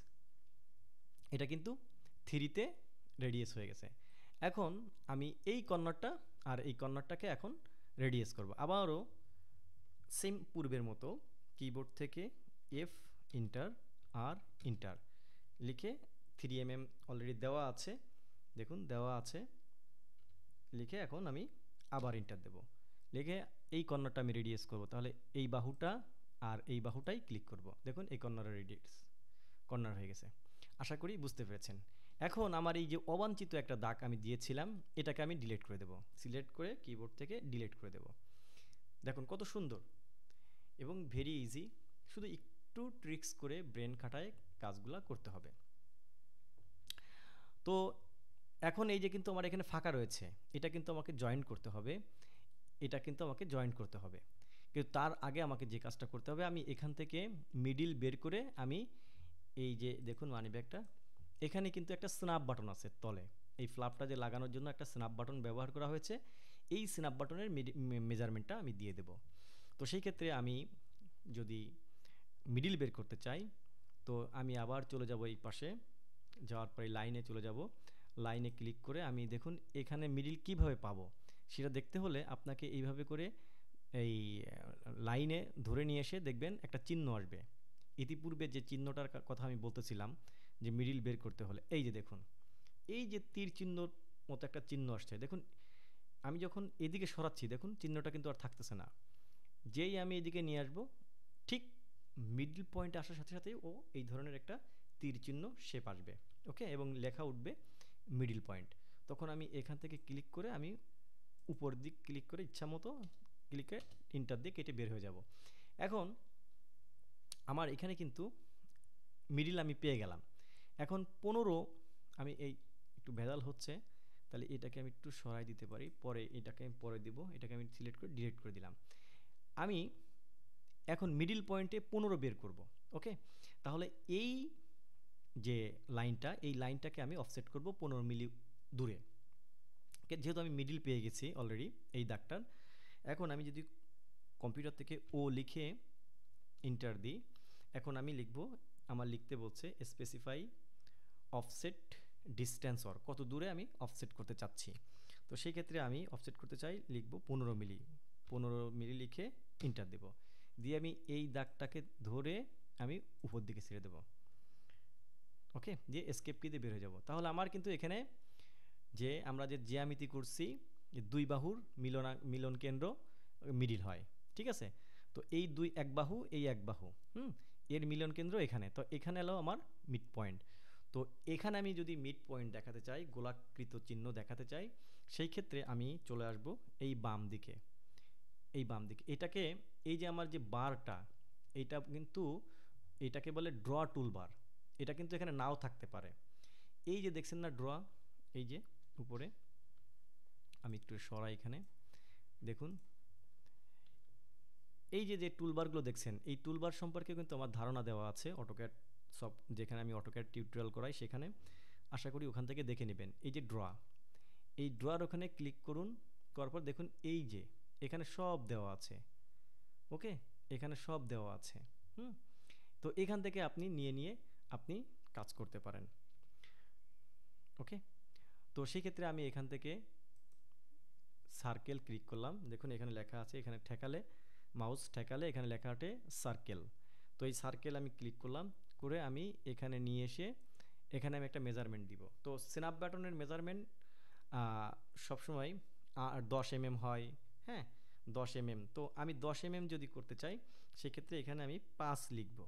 এটা কিন্তু থ্রিতে রেডিয়াস হয়ে গেছে। এখন আমি এই কর্নারটা আর এই কর্নারটাকে এখন রেডিয়াস করব। আবারও সেম পূর্বের মতো কিবোর্ড থেকে এফ ইন্টার আর ইন্টার লিখে 3 mm অলরেডি দেওয়া আছে, দেখুন দেওয়া আছে, লিখে এখন আমি আবার ইন্টার দেব, লিখে এই কর্নারটা আমি রেডিয়াস করব। তাহলে এই বাহুটা আর এই বাহুটাই ক্লিক করব। দেখুন এই কর্নারের রেডিয়াস কর্নার হয়ে গেছে। আশা করি বুঝতে পেরেছেন। এখন আমার এই যে অবাঞ্ছিত একটা দাগ আমি দিয়েছিলাম, এটাকে আমি ডিলিট করে দেব। সিলেক্ট করে কিবোর্ড থেকে ডিলিট করে দেব। দেখুন কত সুন্দর এবং ভেরি ইজি। শুধু একটু ট্রিক্স করে ব্রেন খাটায় কাজগুলো করতে হবে। তো এখন এই যে কিন্তু আমার এখানে ফাঁকা রয়েছে, এটা কিন্তু আমাকে জয়েন করতে হবে, এটা কিন্তু আমাকে জয়েন করতে হবে। কিন্তু তার আগে আমাকে যে কাজটা করতে হবে, আমি এখান থেকে মিডিল বের করে আমি এই যে দেখুন মানি ব্যাগটা, এখানে কিন্তু একটা স্ন্যাপ বাটন আছে তলে, এই ফ্লাপটা যে লাগানোর জন্য একটা স্ন্যাপ বাটন ব্যবহার করা হয়েছে, এই স্ন্যাপ বাটনের মেজারমেন্টটা আমি দিয়ে দেব। তো সেই ক্ষেত্রে আমি যদি মিডিল বের করতে চাই, তো আমি আবার চলে যাব এই পাশে, যাওয়ার পরে লাইনে চলে যাব। লাইনে ক্লিক করে আমি দেখুন এখানে মিডিল কিভাবে পাবো সেটা দেখতে হলে আপনাকে এইভাবে করে এই লাইনে ধরে নিয়ে এসে দেখবেন একটা চিহ্ন আসবে। ইতিপূর্বে যে চিহ্নটার কথা আমি বলতেছিলাম যে মিডিল বের করতে হলে, এই যে দেখুন এই যে তীর চিহ্নর মতো একটা চিহ্ন আসছে, দেখুন আমি যখন এদিকে সরাচ্ছি দেখুন চিহ্নটা কিন্তু আর থাকতেছে না। যেই আমি এদিকে নিয়ে আসবো, ঠিক মিডল পয়েন্টে আসার সাথে সাথেই ও এই ধরনের একটা তীর চিহ্ন শেপ আসবে। ওকে, এবং লেখা উঠবে মিডল পয়েন্ট। তখন আমি এখান থেকে ক্লিক করে আমি উপর দিক ক্লিক করে ইচ্ছা মতো ক্লিকে ইন্টার দিয়ে কেটে বের হয়ে যাব। এখন আমার এখানে কিন্তু মিডিল আমি পেয়ে গেলাম। এখন 15 আমি এই একটু ভেজাল হচ্ছে, তাহলে এটাকে আমি একটু সরাই দিতে পারি, পরে এটাকে আমি পরে দিব, এটাকে আমি সিলেক্ট করে ডিলিট করে দিলাম। আমি এখন মিডিল পয়েন্টে 15 বের করব। ওকে, তাহলে এই যে লাইনটা, এই লাইনটাকে আমি অফসেট করব 15 মিলি দূরে। যেহেতু আমি মিডিল পেয়ে গেছি অলরেডি এই দাগটার, এখন আমি যদি কম্পিউটার থেকে ও লিখে ইন্টার দিই, এখন আমি লিখব, আমার লিখতে বলছে স্পেসিফাই অফসেট ডিস্টেন্স, অর কত দূরে আমি অফসেট করতে চাচ্ছি। তো সেই ক্ষেত্রে আমি অফসেট করতে চাই, লিখব 15 মিলি। 15 মিলি লিখে ইন্টার দেব, দিয়ে আমি এই দাগটাকে ধরে আমি উপর দিকে ছেড়ে দেব। ওকে, দিয়ে এসকেপ কি দিয়ে বের হয়ে যাব। তাহলে আমার কিন্তু এখানে যে আমরা যে জ্যামিতি করছি যে দুই বাহুর মিলন কেন্দ্র মিডিল হয়, ঠিক আছে? তো এই এক বাহু এই এক বাহু, এর মিলন কেন্দ্র এখানে, তো এখানে হলো আমার মিড পয়েন্ট। তো এখানে আমি যদি মিড পয়েন্ট দেখাতে চাই, গোলাকৃত চিহ্ন দেখাতে চাই, সেই ক্ষেত্রে আমি চলে আসব এই বাম দিকে, এই বাম দিকে এটাকে, এই যে আমার যে বারটা, এইটা কিন্তু এটাকে বলে ড্র টুল বার। এটা কিন্তু এখানে নাও থাকতে পারে। এই যে দেখছেন না ড্র, এই যে উপরে, আমি একটু সরাই এখানে, দেখুন এই যে যে টুলবারগুলো দেখছেন, এই টুলবার সম্পর্কে কিন্তু আমার ধারণা দেওয়া আছে অটোক্যাড সব, যেখানে আমি অটোক্যাড টিউটোরিয়াল করাই সেখানে, আশা করি ওখান থেকে দেখে নেবেন। এই যে ড্র, এই ড্রর ওখানে ক্লিক করুন, করার পর দেখুন এই যে এখানে সব দেওয়া আছে, ওকে, এখানে সব দেওয়া আছে। হুম তো এখান থেকে আপনি নিয়ে আপনি কাজ করতে পারেন, ওকে। তো সেই ক্ষেত্রে আমি এখান থেকে সার্কেল ক্লিক করলাম, দেখুন এখানে লেখা আছে, এখানে ঠেকালে, মাউস ঠেকালে এখানে লেখা ওঠে সার্কেল। তো এই সার্কেল আমি ক্লিক করলাম, করে আমি এখানে নিয়ে এসে এখানে আমি একটা মেজারমেন্ট দিব। তো স্ন্যাপ বাটনের মেজারমেন্ট সবসময় 10 mm হয়, হ্যাঁ 10 mm। তো আমি 10 mm যদি করতে চাই, সেক্ষেত্রে এখানে আমি 5 লিখব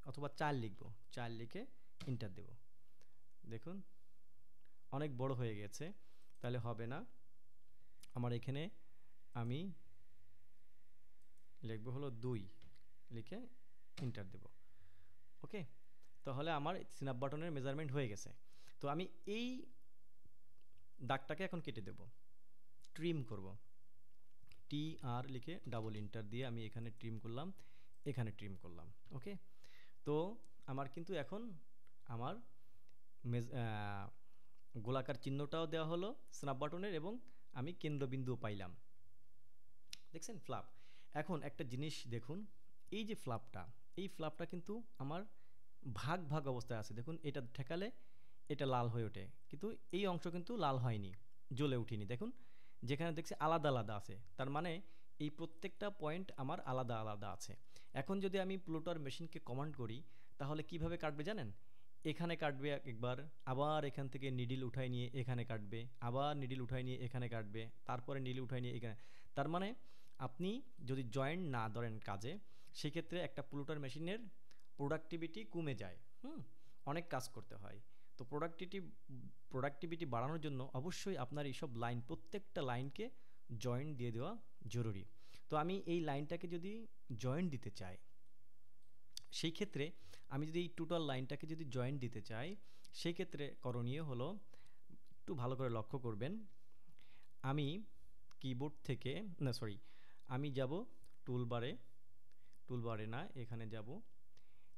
অথবা 4 লিখব, 4 লিখে ইন্টার দেব। দেখুন অনেক বড় হয়ে গেছে, তাহলে হবে না, আমার এখানে আমি লিখব হলো 2, লিখে ইন্টার দেব, ওকে। তাহলে আমার স্ন্যাপ বাটনের মেজারমেন্ট হয়ে গেছে। তো আমি এই দাগটাকে এখন কেটে দেব, ট্রিম করব, TR লিখে ডাবল ইন্টার দিয়ে আমি এখানে ট্রিম করলাম, এখানে ট্রিম করলাম, ওকে। তো আমার কিন্তু এখন আমার গোলাকার চিহ্নটাও দেওয়া হলো স্ন্যাপ বাটনের, এবং আমি কেন্দ্রবিন্দু পাইলাম, দেখছেন ফ্লাপ। এখন একটা জিনিস দেখুন, এই যে ফ্লাপটা, এই ফ্লাপটা কিন্তু আমার ভাগ ভাগ অবস্থায় আছে, দেখুন এটা ঠেকালে এটা লাল হয়ে ওঠে, কিন্তু এই অংশ কিন্তু লাল হয়নি, জ্বলে উঠিনি, দেখুন যেখানে দেখছি আলাদা আলাদা আছে, তার মানে এই প্রত্যেকটা পয়েন্ট আমার আলাদা আলাদা আছে। এখন যদি আমি প্লুটার মেশিনকে কমান্ড করি, তাহলে কিভাবে কাটবে জানেন? এখানে কাটবে একবার, আবার এখান থেকে নিডিল উঠায় নিয়ে এখানে কাটবে, আবার নিডিল উঠায় নিয়ে এখানে কাটবে, তারপরে নিডিল উঠায় নিয়ে এখানে। তার মানে আপনি যদি জয়েন্ট না ধরেন কাজে, সেক্ষেত্রে একটা প্লুটার মেশিনের প্রোডাক্টিভিটি কমে যায়, অনেক কাজ করতে হয়। তো প্রোডাক্টিভিটি বাড়ানোর জন্য অবশ্যই আপনার এইসব লাইন, প্রত্যেকটা লাইনকে জয়েন্ট দিয়ে দেওয়া জরুরি। তো আমি এই লাইনটাকে যদি জয়েন্ট দিতে চাই, সেই ক্ষেত্রে আমি যদি এই টোটাল লাইনটাকে যদি জয়েন্ট দিতে চাই, সেই ক্ষেত্রে করণীয় হলো, একটু ভালো করে লক্ষ্য করবেন, আমি কিবোর্ড থেকে, না সরি, আমি যাব টুলবারে না, এখানে যাব,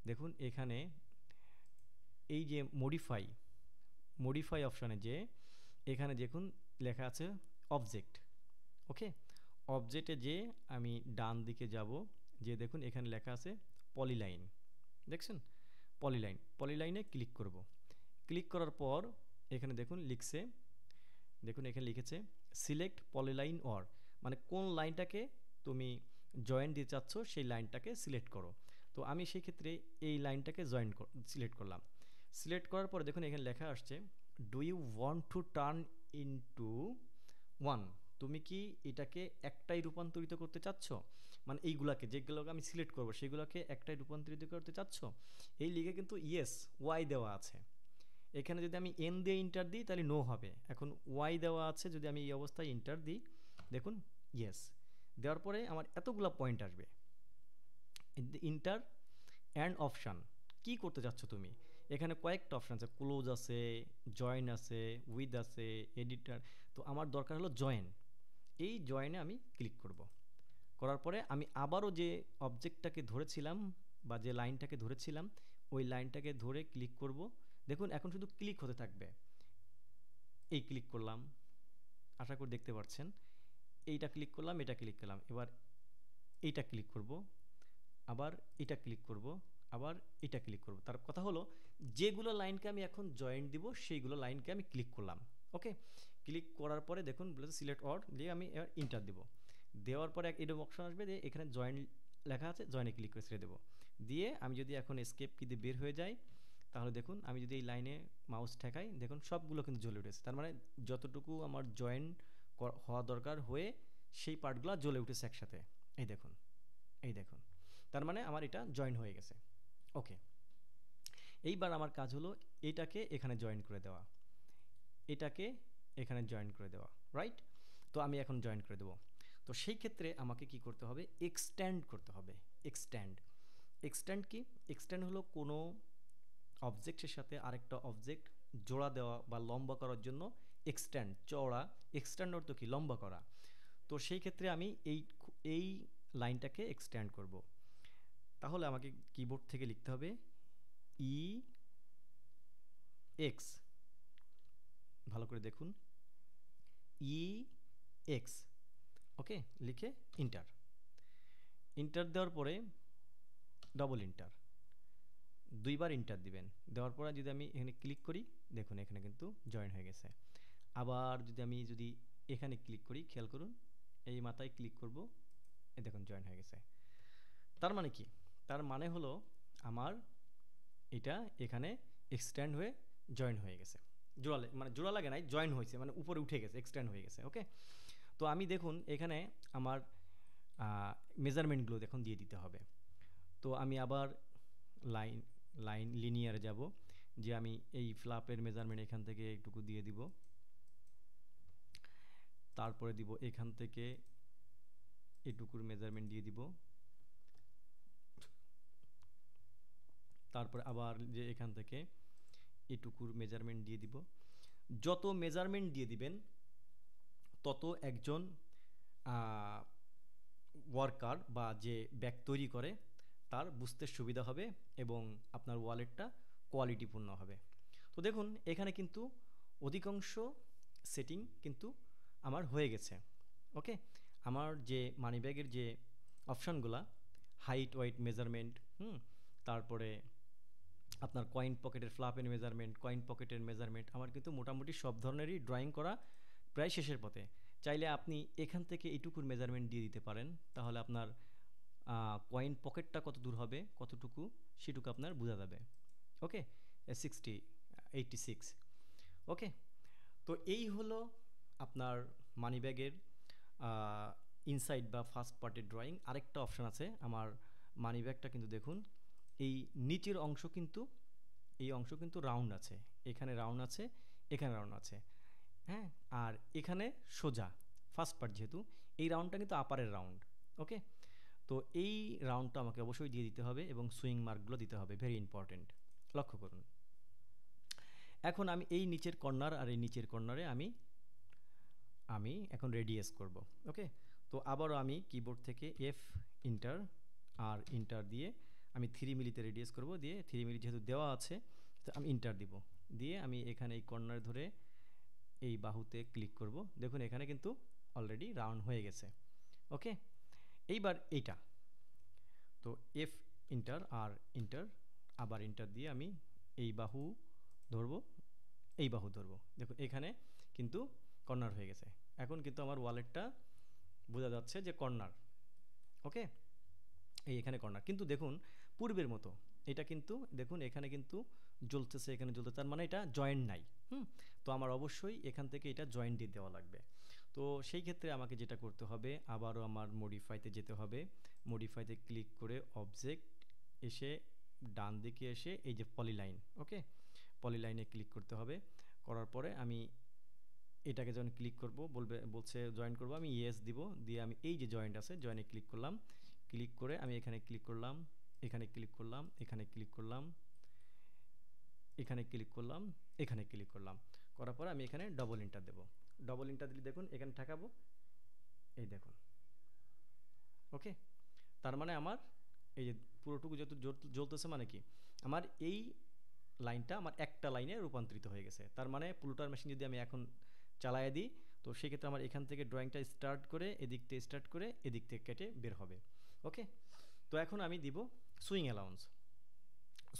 দেখুন এখানে এই যে মডিফাই অপশানে, যে এখানে দেখুন লেখা আছে অবজেক্ট, ওকে। অবজেক্টে যে আমি ডান দিকে যাব, যে দেখুন এখানে লেখা আছে পলিলাইন, দেখছেন পলিলাইনে ক্লিক করব। ক্লিক করার পর এখানে দেখুন লিখছে, দেখুন এখানে লিখেছে সিলেক্ট পলিলাইন অর, মানে কোন লাইনটাকে তুমি জয়েন্ট দিতে চাচ্ছ সেই লাইনটাকে সিলেক্ট করো। তো আমি সেই ক্ষেত্রে এই লাইনটাকে সিলেক্ট করলাম। সিলেক্ট করার পরে দেখুন এখানে লেখা আসছে, do you want to turn into one, তুমি কি এটাকে একটাই রূপান্তরিত করতে চাচ্ছ, মানে এইগুলাকে, যেগুলোকে আমি সিলেক্ট করব সেগুলোকে একটাই রূপান্তরিত করতে চাচ্ছ, এই লিখে কিন্তু ইয়েস ওয়াই দেওয়া আছে। এখানে যদি আমি এন দিয়ে ইন্টার দিই তাহলে নো হবে, এখন ওয়াই দেওয়া আছে, যদি আমি এই অবস্থায় ইন্টার দিই, দেখুন ইয়েস দেওয়ার পরে আমার এতগুলা পয়েন্ট আসবে। ইন্টার অ্যান্ড অপশান, কি করতে চাচ্ছ তুমি, এখানে কয়েকটা অপশান আছে, ক্লোজ আছে, জয়েন আছে, উইথ আছে, এডিটার। তো আমার দরকার হলো জয়েন, এই জয়েনে আমি ক্লিক করব। করার পরে আমি আবারও যে অবজেক্টটাকে ধরেছিলাম বা যে লাইনটাকে ধরেছিলাম, ওই লাইনটাকে ধরে ক্লিক করব। দেখুন এখন শুধু ক্লিক হতে থাকবে, এই ক্লিক করলাম, আশা করি দেখতে পাচ্ছেন, এইটা ক্লিক করলাম, এটা ক্লিক করলাম, এবার এইটা ক্লিক করব, আবার এটা ক্লিক করব, আবার এটা ক্লিক করব। তার কথা হলো যেগুলো লাইনকে আমি এখন জয়েন্ট দিব সেইগুলো লাইনকে আমি ক্লিক করলাম, ওকে। ক্লিক করার পরে দেখুন বলেছে সিলেক্ট অল, দিয়ে আমি এবার ইন্টার দেব। দেওয়ার পরে এরকম অপশন আসবে যে এখানে জয়েন্ট লেখা আছে, জয়েনে ক্লিক করে ছেড়ে দেবো। দিয়ে আমি যদি এখন এসকেপ কি দিয়ে বের হয়ে যাই, তাহলে দেখুন আমি যদি এই লাইনে মাউস ঠেকাই, দেখুন সবগুলো কিন্তু জ্বলে উঠেছে, তার মানে যতটুকু আমার জয়েন্ট হওয়া দরকার, হয়ে সেই পার্টগুলো জ্বলে উঠেছে একসাথে। এই দেখুন, এই দেখুন, তার মানে আমার এটা জয়েন হয়ে গেছে। ওকে, এইবার আমার কাজ হলো এটাকে এখানে জয়েন করে দেওয়া, এটাকে এখানে জয়েন করে দেওয়া, রাইট? তো আমি এখন জয়েন করে দেবো। তো সেই ক্ষেত্রে আমাকে কি করতে হবে? এক্সট্যান্ড করতে হবে। এক্সট্যান্ড, এক্সট্যান্ড কি? এক্সট্যান্ড হলো কোনো অবজেক্টের সাথে আরেকটা অবজেক্ট জোড়া দেওয়া বা লম্বা করার জন্য এক্সট্যান্ড, চওড়া। এক্সট্যান্ড অর্থ কি? লম্বা করা। তো সেই ক্ষেত্রে আমি এই লাইনটাকে এক্সট্যান্ড করব। তাহলে আমাকে কিবোর্ড থেকে লিখতে হবে ই এক্স, ভালো করে দেখুন, ই এক্স, ওকে, লিখে ইন্টার। ইন্টার দেওয়ার পরে ডবল ইন্টার, দুইবার ইন্টার দিবেন। দেওয়ার পরে যদি আমি এখানে ক্লিক করি, দেখুন এখানে কিন্তু জয়েন হয়ে গেছে। আবার যদি এখানে ক্লিক করি, খেয়াল করুন, এই মাথায় ক্লিক করব, এই দেখুন জয়েন হয়ে গেছে। তার মানে কি? তার মানে হলো আমার এটা এখানে এক্সটেন্ড হয়ে জয়েন হয়ে গেছে। মানে জোড়া লাগে নাই, জয়েন হয়েছে, মানে উপরে উঠে গেছে, এক্সটেন্ড হয়ে গেছে। ওকে, তো আমি দেখুন এখানে আমার মেজারমেন্টগুলো দেখুন দিয়ে দিতে হবে। তো আমি আবার লাইন লিনিয়ারে যাব, যে আমি এই ফ্ল্যাপের মেজারমেন্ট এখান থেকে এইটুকু দিয়ে দিব, তারপরে দিব এখান থেকে এটুকুর মেজারমেন্ট দিয়ে দিব, তারপরে আবার যে এখান থেকে এটুকুর মেজারমেন্ট দিয়ে দিব। যত মেজারমেন্ট দিয়ে দিবেন তত একজন ওয়ার্কার বা যে ব্যাগ তৈরি করে তার বুঝতে সুবিধা হবে এবং আপনার ওয়ালেটটা কোয়ালিটিপূর্ণ হবে। তো দেখুন এখানে কিন্তু অধিকাংশ সেটিং কিন্তু আমার হয়ে গেছে। ওকে, আমার যে মানিব্যাগের যে অপশানগুলা, হাইট, ওয়েট, মেজারমেন্ট, তারপরে আপনার কয়েন পকেটের ফ্লাপের মেজারমেন্ট, কয়েন পকেটের মেজারমেন্ট, আমার কিন্তু মোটামুটি সব ধরনেরই ড্রয়িং করা প্রায় শেষের পথে। চাইলে আপনি এখান থেকে এইটুকুর মেজারমেন্ট দিয়ে দিতে পারেন, তাহলে আপনার কয়েন পকেটটা কত দূর হবে, কতটুকু, সেটুকু আপনার বোঝা যাবে। ওকে, 86। ওকে, তো এই হলো আপনার মানিব্যাগের ইনসাইড বা ফার্স্ট পার্টের ড্রয়িং। আরেকটা অপশান আছে আমার মানিব্যাগটা, কিন্তু দেখুন এই নিচের অংশ কিন্তু, এই অংশ কিন্তু রাউন্ড আছে, এখানে রাউন্ড আছে, এখানে রাউন্ড আছে, হ্যাঁ, আর এখানে সোজা ফার্স্ট পার্ট, যেহেতু এই রাউন্ডটা কিন্তু আপারের রাউন্ড। ওকে, তো এই রাউন্ডটা আমাকে অবশ্যই দিয়ে দিতে হবে এবং সুইং মার্কগুলো দিতে হবে, ভেরি ইম্পর্টেন্ট, লক্ষ্য করুন। এখন আমি এই নিচের কর্নার আর এই নিচের কর্নারে আমি এখন রেডিয়াস করব। ওকে, তো আবারও আমি কিবোর্ড থেকে এফ ইন্টার আর ইন্টার দিয়ে আমি 3 মিলিতে রেডিয়াস করব, দিয়ে 3 মিলি যেহেতু দেওয়া আছে তো আমি ইন্টার দিব, দিয়ে আমি এখানে এই কর্নার ধরে এই বাহুতে ক্লিক করব। দেখুন এখানে কিন্তু অলরেডি রাউন্ড হয়ে গেছে। ওকে, এইবার এইটা, তো এফ ইন্টার আর ইন্টার, আবার ইন্টার দিয়ে আমি এই বাহু ধরবো, এই বাহু ধরবো, দেখুন এখানে কিন্তু কর্নার হয়ে গেছে। এখন কিন্তু আমার ওয়ালেটটা বোঝা যাচ্ছে যে কর্নার। ওকে, এই এখানে কর্নার, কিন্তু দেখুন পূর্বের মতো এটা কিন্তু দেখুন এখানে কিন্তু জ্বলতেছে, এখানে জ্বলতেছে, তার মানে এটা জয়েন্ট নাই। তো আমার অবশ্যই এখান থেকে এটা জয়েন্ট দিয়ে দেওয়া লাগবে। তো সেই ক্ষেত্রে আমাকে যেটা করতে হবে, আবারও আমার মডিফাইতে যেতে হবে, মডিফাইতে ক্লিক করে অবজেক্ট এসে ডান দিকে এসে এই যে পলিলাইন, ওকে, পলিলাইনে ক্লিক করতে হবে। করার পরে আমি এটাকে যখন ক্লিক করব, বলছে জয়েন করব, আমি ইয়েস দিব, দিয়ে আমি এই যে জয়েন্ট আছে জয়েনে ক্লিক করলাম, ক্লিক করে আমি এখানে ক্লিক করলাম, এখানে ক্লিক করলাম, এখানে ক্লিক করলাম, এখানে ক্লিক করলাম, এখানে ক্লিক করলাম, করার পরে আমি এখানে ডবল ইন্টার দেব। ডবল ইন্টার দিলে দেখুন এখানে ঠেকাবো, এই দেখুন। ওকে, তার মানে আমার এই যে পুরোটুকু যত জ্বলতেছে, মানে কি আমার এই লাইনটা আমার একটা লাইনে রূপান্তরিত হয়ে গেছে। তার মানে প্লুটার মেশিন যদি আমি এখন চালায় দিই, তো সেক্ষেত্রে আমার এখান থেকে ড্রয়িংটা স্টার্ট করে এদিক থেকে স্টার্ট করে এদিক থেকে কেটে বের হবে। ওকে, তো এখন আমি দিব সুইং অ্যালাউন্স।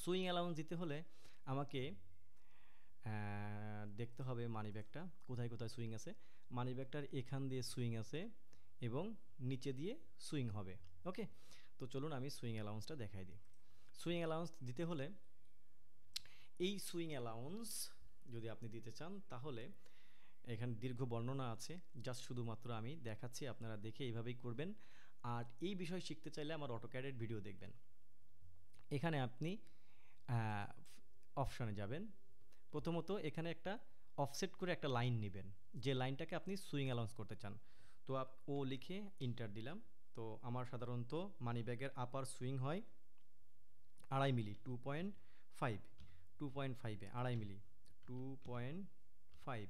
সুইং অ্যালাউন্স দিতে হলে আমাকে দেখতে হবে মানিব্যাগটা কোথায় কোথায় সুইং আছে। মানিব্যাগটার এখান দিয়ে সুইং আছে এবং নিচে দিয়ে সুইং হবে। ওকে, তো চলুন আমি সুইং অ্যালাউন্সটা দেখাই দিই। সুইং অ্যালাউন্স দিতে হলে, এই সুইং অ্যালাউন্স যদি আপনি দিতে চান, তাহলে এখানে দীর্ঘ বর্ণনা আছে, জাস্ট শুধুমাত্র আমি দেখাচ্ছি, আপনারা দেখে এইভাবেই করবেন। আর এই বিষয় শিখতে চাইলে আমার অটোক্যাডের ভিডিও দেখবেন। এখানে আপনি অপশনে যাবেন। প্রথমত এখানে একটা অফসেট করে একটা লাইন নেবেন, যে লাইনটাকে আপনি সুইং অ্যালাউন্স করতে চান। তো ও লিখে ইন্টার দিলাম। তো আমার সাধারণত মানি ব্যাগের আপার সুইং হয় 2.5 মিলি, 2.5, 2.5-এ 2.5 মিলি, 2.5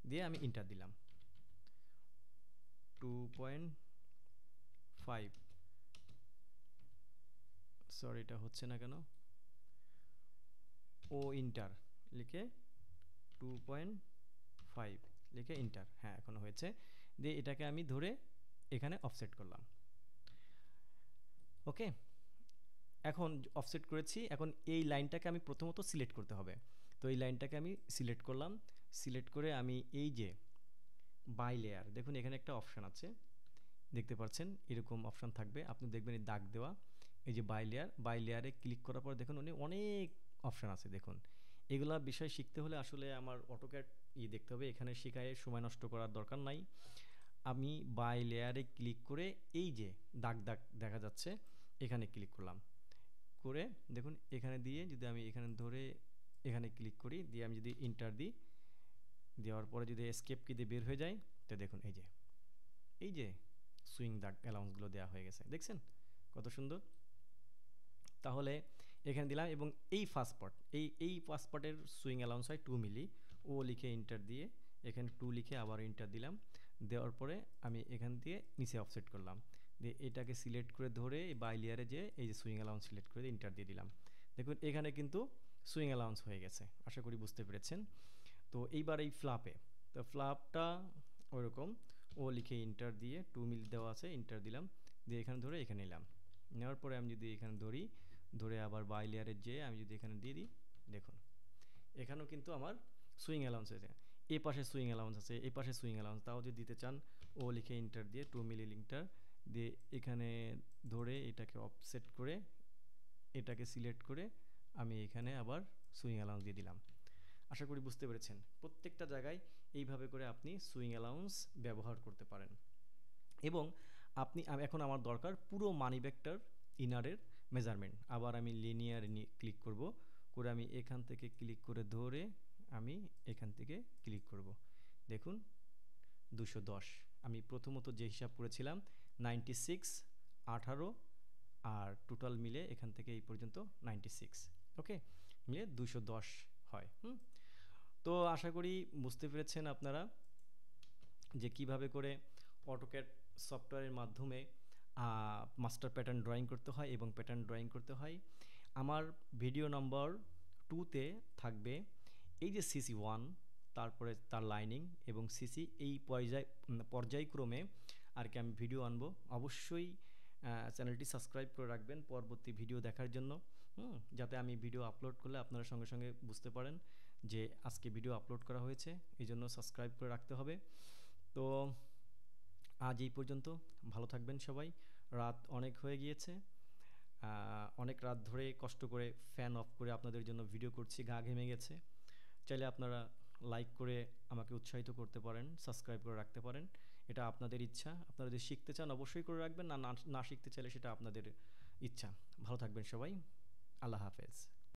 দিয়ে আমি ইন্টার দিলাম। 2.5, সরি এটা হচ্ছে না কেন, ও ইন্টার লিখে 2.5 লিখে ইন্টার, হ্যাঁ এখন হয়েছে। দিয়ে এটাকে আমি ধরে এখানে অফসেট করলাম। ওকে, এখন অফসেট করেছি, এখন এই লাইনটাকে আমি প্রথমত সিলেক্ট করতে হবে। তো এই লাইনটাকে আমি সিলেক্ট করলাম। সিলেক্ট করে আমি এই যে বাই লেয়ার, দেখুন এখানে একটা অপশান আছে, দেখতে পাচ্ছেন এরকম অপশান থাকবে, আপনি দেখবেন এই দাগ দেওয়া, এই যে বাই লেয়ার, বাই লেয়ারে ক্লিক করার পর দেখুন অনেক অপশান আছে। দেখুন এগুলা বিষয় শিখতে হলে আসলে আমার অটোক্যাড দেখতে হবে, এখানে শেখায় সময় নষ্ট করার দরকার নাই। আমি বাই লেয়ারে ক্লিক করে এই যে দাগ দাগ দেখা যাচ্ছে এখানে ক্লিক করলাম, করে দেখুন এখানে দিয়ে যদি আমি এখানে ধরে এখানে ক্লিক করি, দিয়ে আমি যদি ইন্টার দিই, দেওয়ার পরে যদি এসকেপ কি দিয়ে বের হয়ে যায়, তো দেখুন এই যে সুইং দাগ অ্যালাউন্সগুলো দেওয়া হয়ে গেছে, দেখছেন কত সুন্দর। তাহলে এখানে দিলাম, এবং এই ফার্স্ট পার্ট, এই ফার্স্ট পার্টের সুইং অ্যালাউন্স হয় 2 মিলি, ও লিখে ইন্টার দিয়ে এখানে 2 লিখে আবার ইন্টার দিলাম। দেওয়ার পরে আমি এখান দিয়ে নিচে অফসেট করলাম, দিয়ে এটাকে সিলেক্ট করে ধরে বাই লেয়ারে যে এই যে সুইং অ্যালাউন্স সিলেক্ট করে ইন্টার দিয়ে দিলাম। দেখুন এখানে কিন্তু সুইং অ্যালাউন্স হয়ে গেছে, আশা করি বুঝতে পেরেছেন। তো এইবার এই ফ্লাপে, তো ফ্লাপটা ওইরকম, ও লিখে ইন্টার দিয়ে 2 মিলি দেওয়া আছে, ইন্টার দিলাম, দিয়ে এখানে ধরে এখানে নিলাম। নেওয়ার পরে আমি যদি এখানে ধরি, ধরে আবার বাই লেয়ারের যে আমি যদি এখানে দিয়ে দিই, দেখুন এখানেও কিন্তু আমার সুইং অ্যালাউন্স হয়েছে। এ পাশে সুইং অ্যালাউন্স আছে, এ পাশে সুইং অ্যালাউন্স, তাও যদি দিতে চান ও লিখে ইন্টার দিয়ে 2 মিলি ইন্টার দিয়ে এখানে ধরে এটাকে অফসেট করে এটাকে সিলেক্ট করে আমি এখানে আবার সুইং অ্যালাউন্স দিয়ে দিলাম। আশা করি বুঝতে পেরেছেন। প্রত্যেকটা জায়গায় এইভাবে করে আপনি সুইং অ্যালাউন্স ব্যবহার করতে পারেন। এবং এখন আমার দরকার পুরো মানি ব্যাগটার ইনারের মেজারমেন্ট। আবার আমি লিনিয়ার ক্লিক করব, করে আমি এখান থেকে ক্লিক করে ধরে আমি এখান থেকে ক্লিক করব, দেখুন 210। আমি প্রথমত যে হিসাব করেছিলাম 96, 18 আর টোটাল মিলে এখান থেকে এই পর্যন্ত 96, ওকে, মিলে 210 হয়। তো আশা করি বুঝতে পেরেছেন আপনারা যে কিভাবে করে অটোক্যাড সফটওয়্যারের মাধ্যমে মাস্টার প্যাটার্ন ড্রয়িং করতে হয় এবং প্যাটার্ন ড্রয়িং করতে হয়। আমার ভিডিও নম্বর 2-তে থাকবে এই যে সিসি 1, তারপরে তার লাইনিং এবং সিসি, এই পর্যায়ক্রমে আর কি আমি ভিডিও আনবো। অবশ্যই চ্যানেলটি সাবস্ক্রাইব করে রাখবেন পরবর্তী ভিডিও দেখার জন্য, যাতে আমি ভিডিও আপলোড করলে আপনারা সঙ্গে সঙ্গে বুঝতে পারেন যে আজকে ভিডিও আপলোড করা হয়েছে, এই জন্য সাবস্ক্রাইব করে রাখতে হবে। তো আজ এই পর্যন্ত, ভালো থাকবেন সবাই। রাত অনেক হয়ে গিয়েছে, অনেক রাত ধরে কষ্ট করে ফ্যান অফ করে আপনাদের জন্য ভিডিও করছি, গা ঘেমে গেছে। চাইলে আপনারা লাইক করে আমাকে উৎসাহিত করতে পারেন, সাবস্ক্রাইব করে রাখতে পারেন, এটা আপনাদের ইচ্ছা। আপনারা যদি শিখতে চান অবশ্যই করে রাখবেন, না শিখতে চাইলে সেটা আপনাদের ইচ্ছা। ভালো থাকবেন সবাই, আল্লাহ হাফেজ।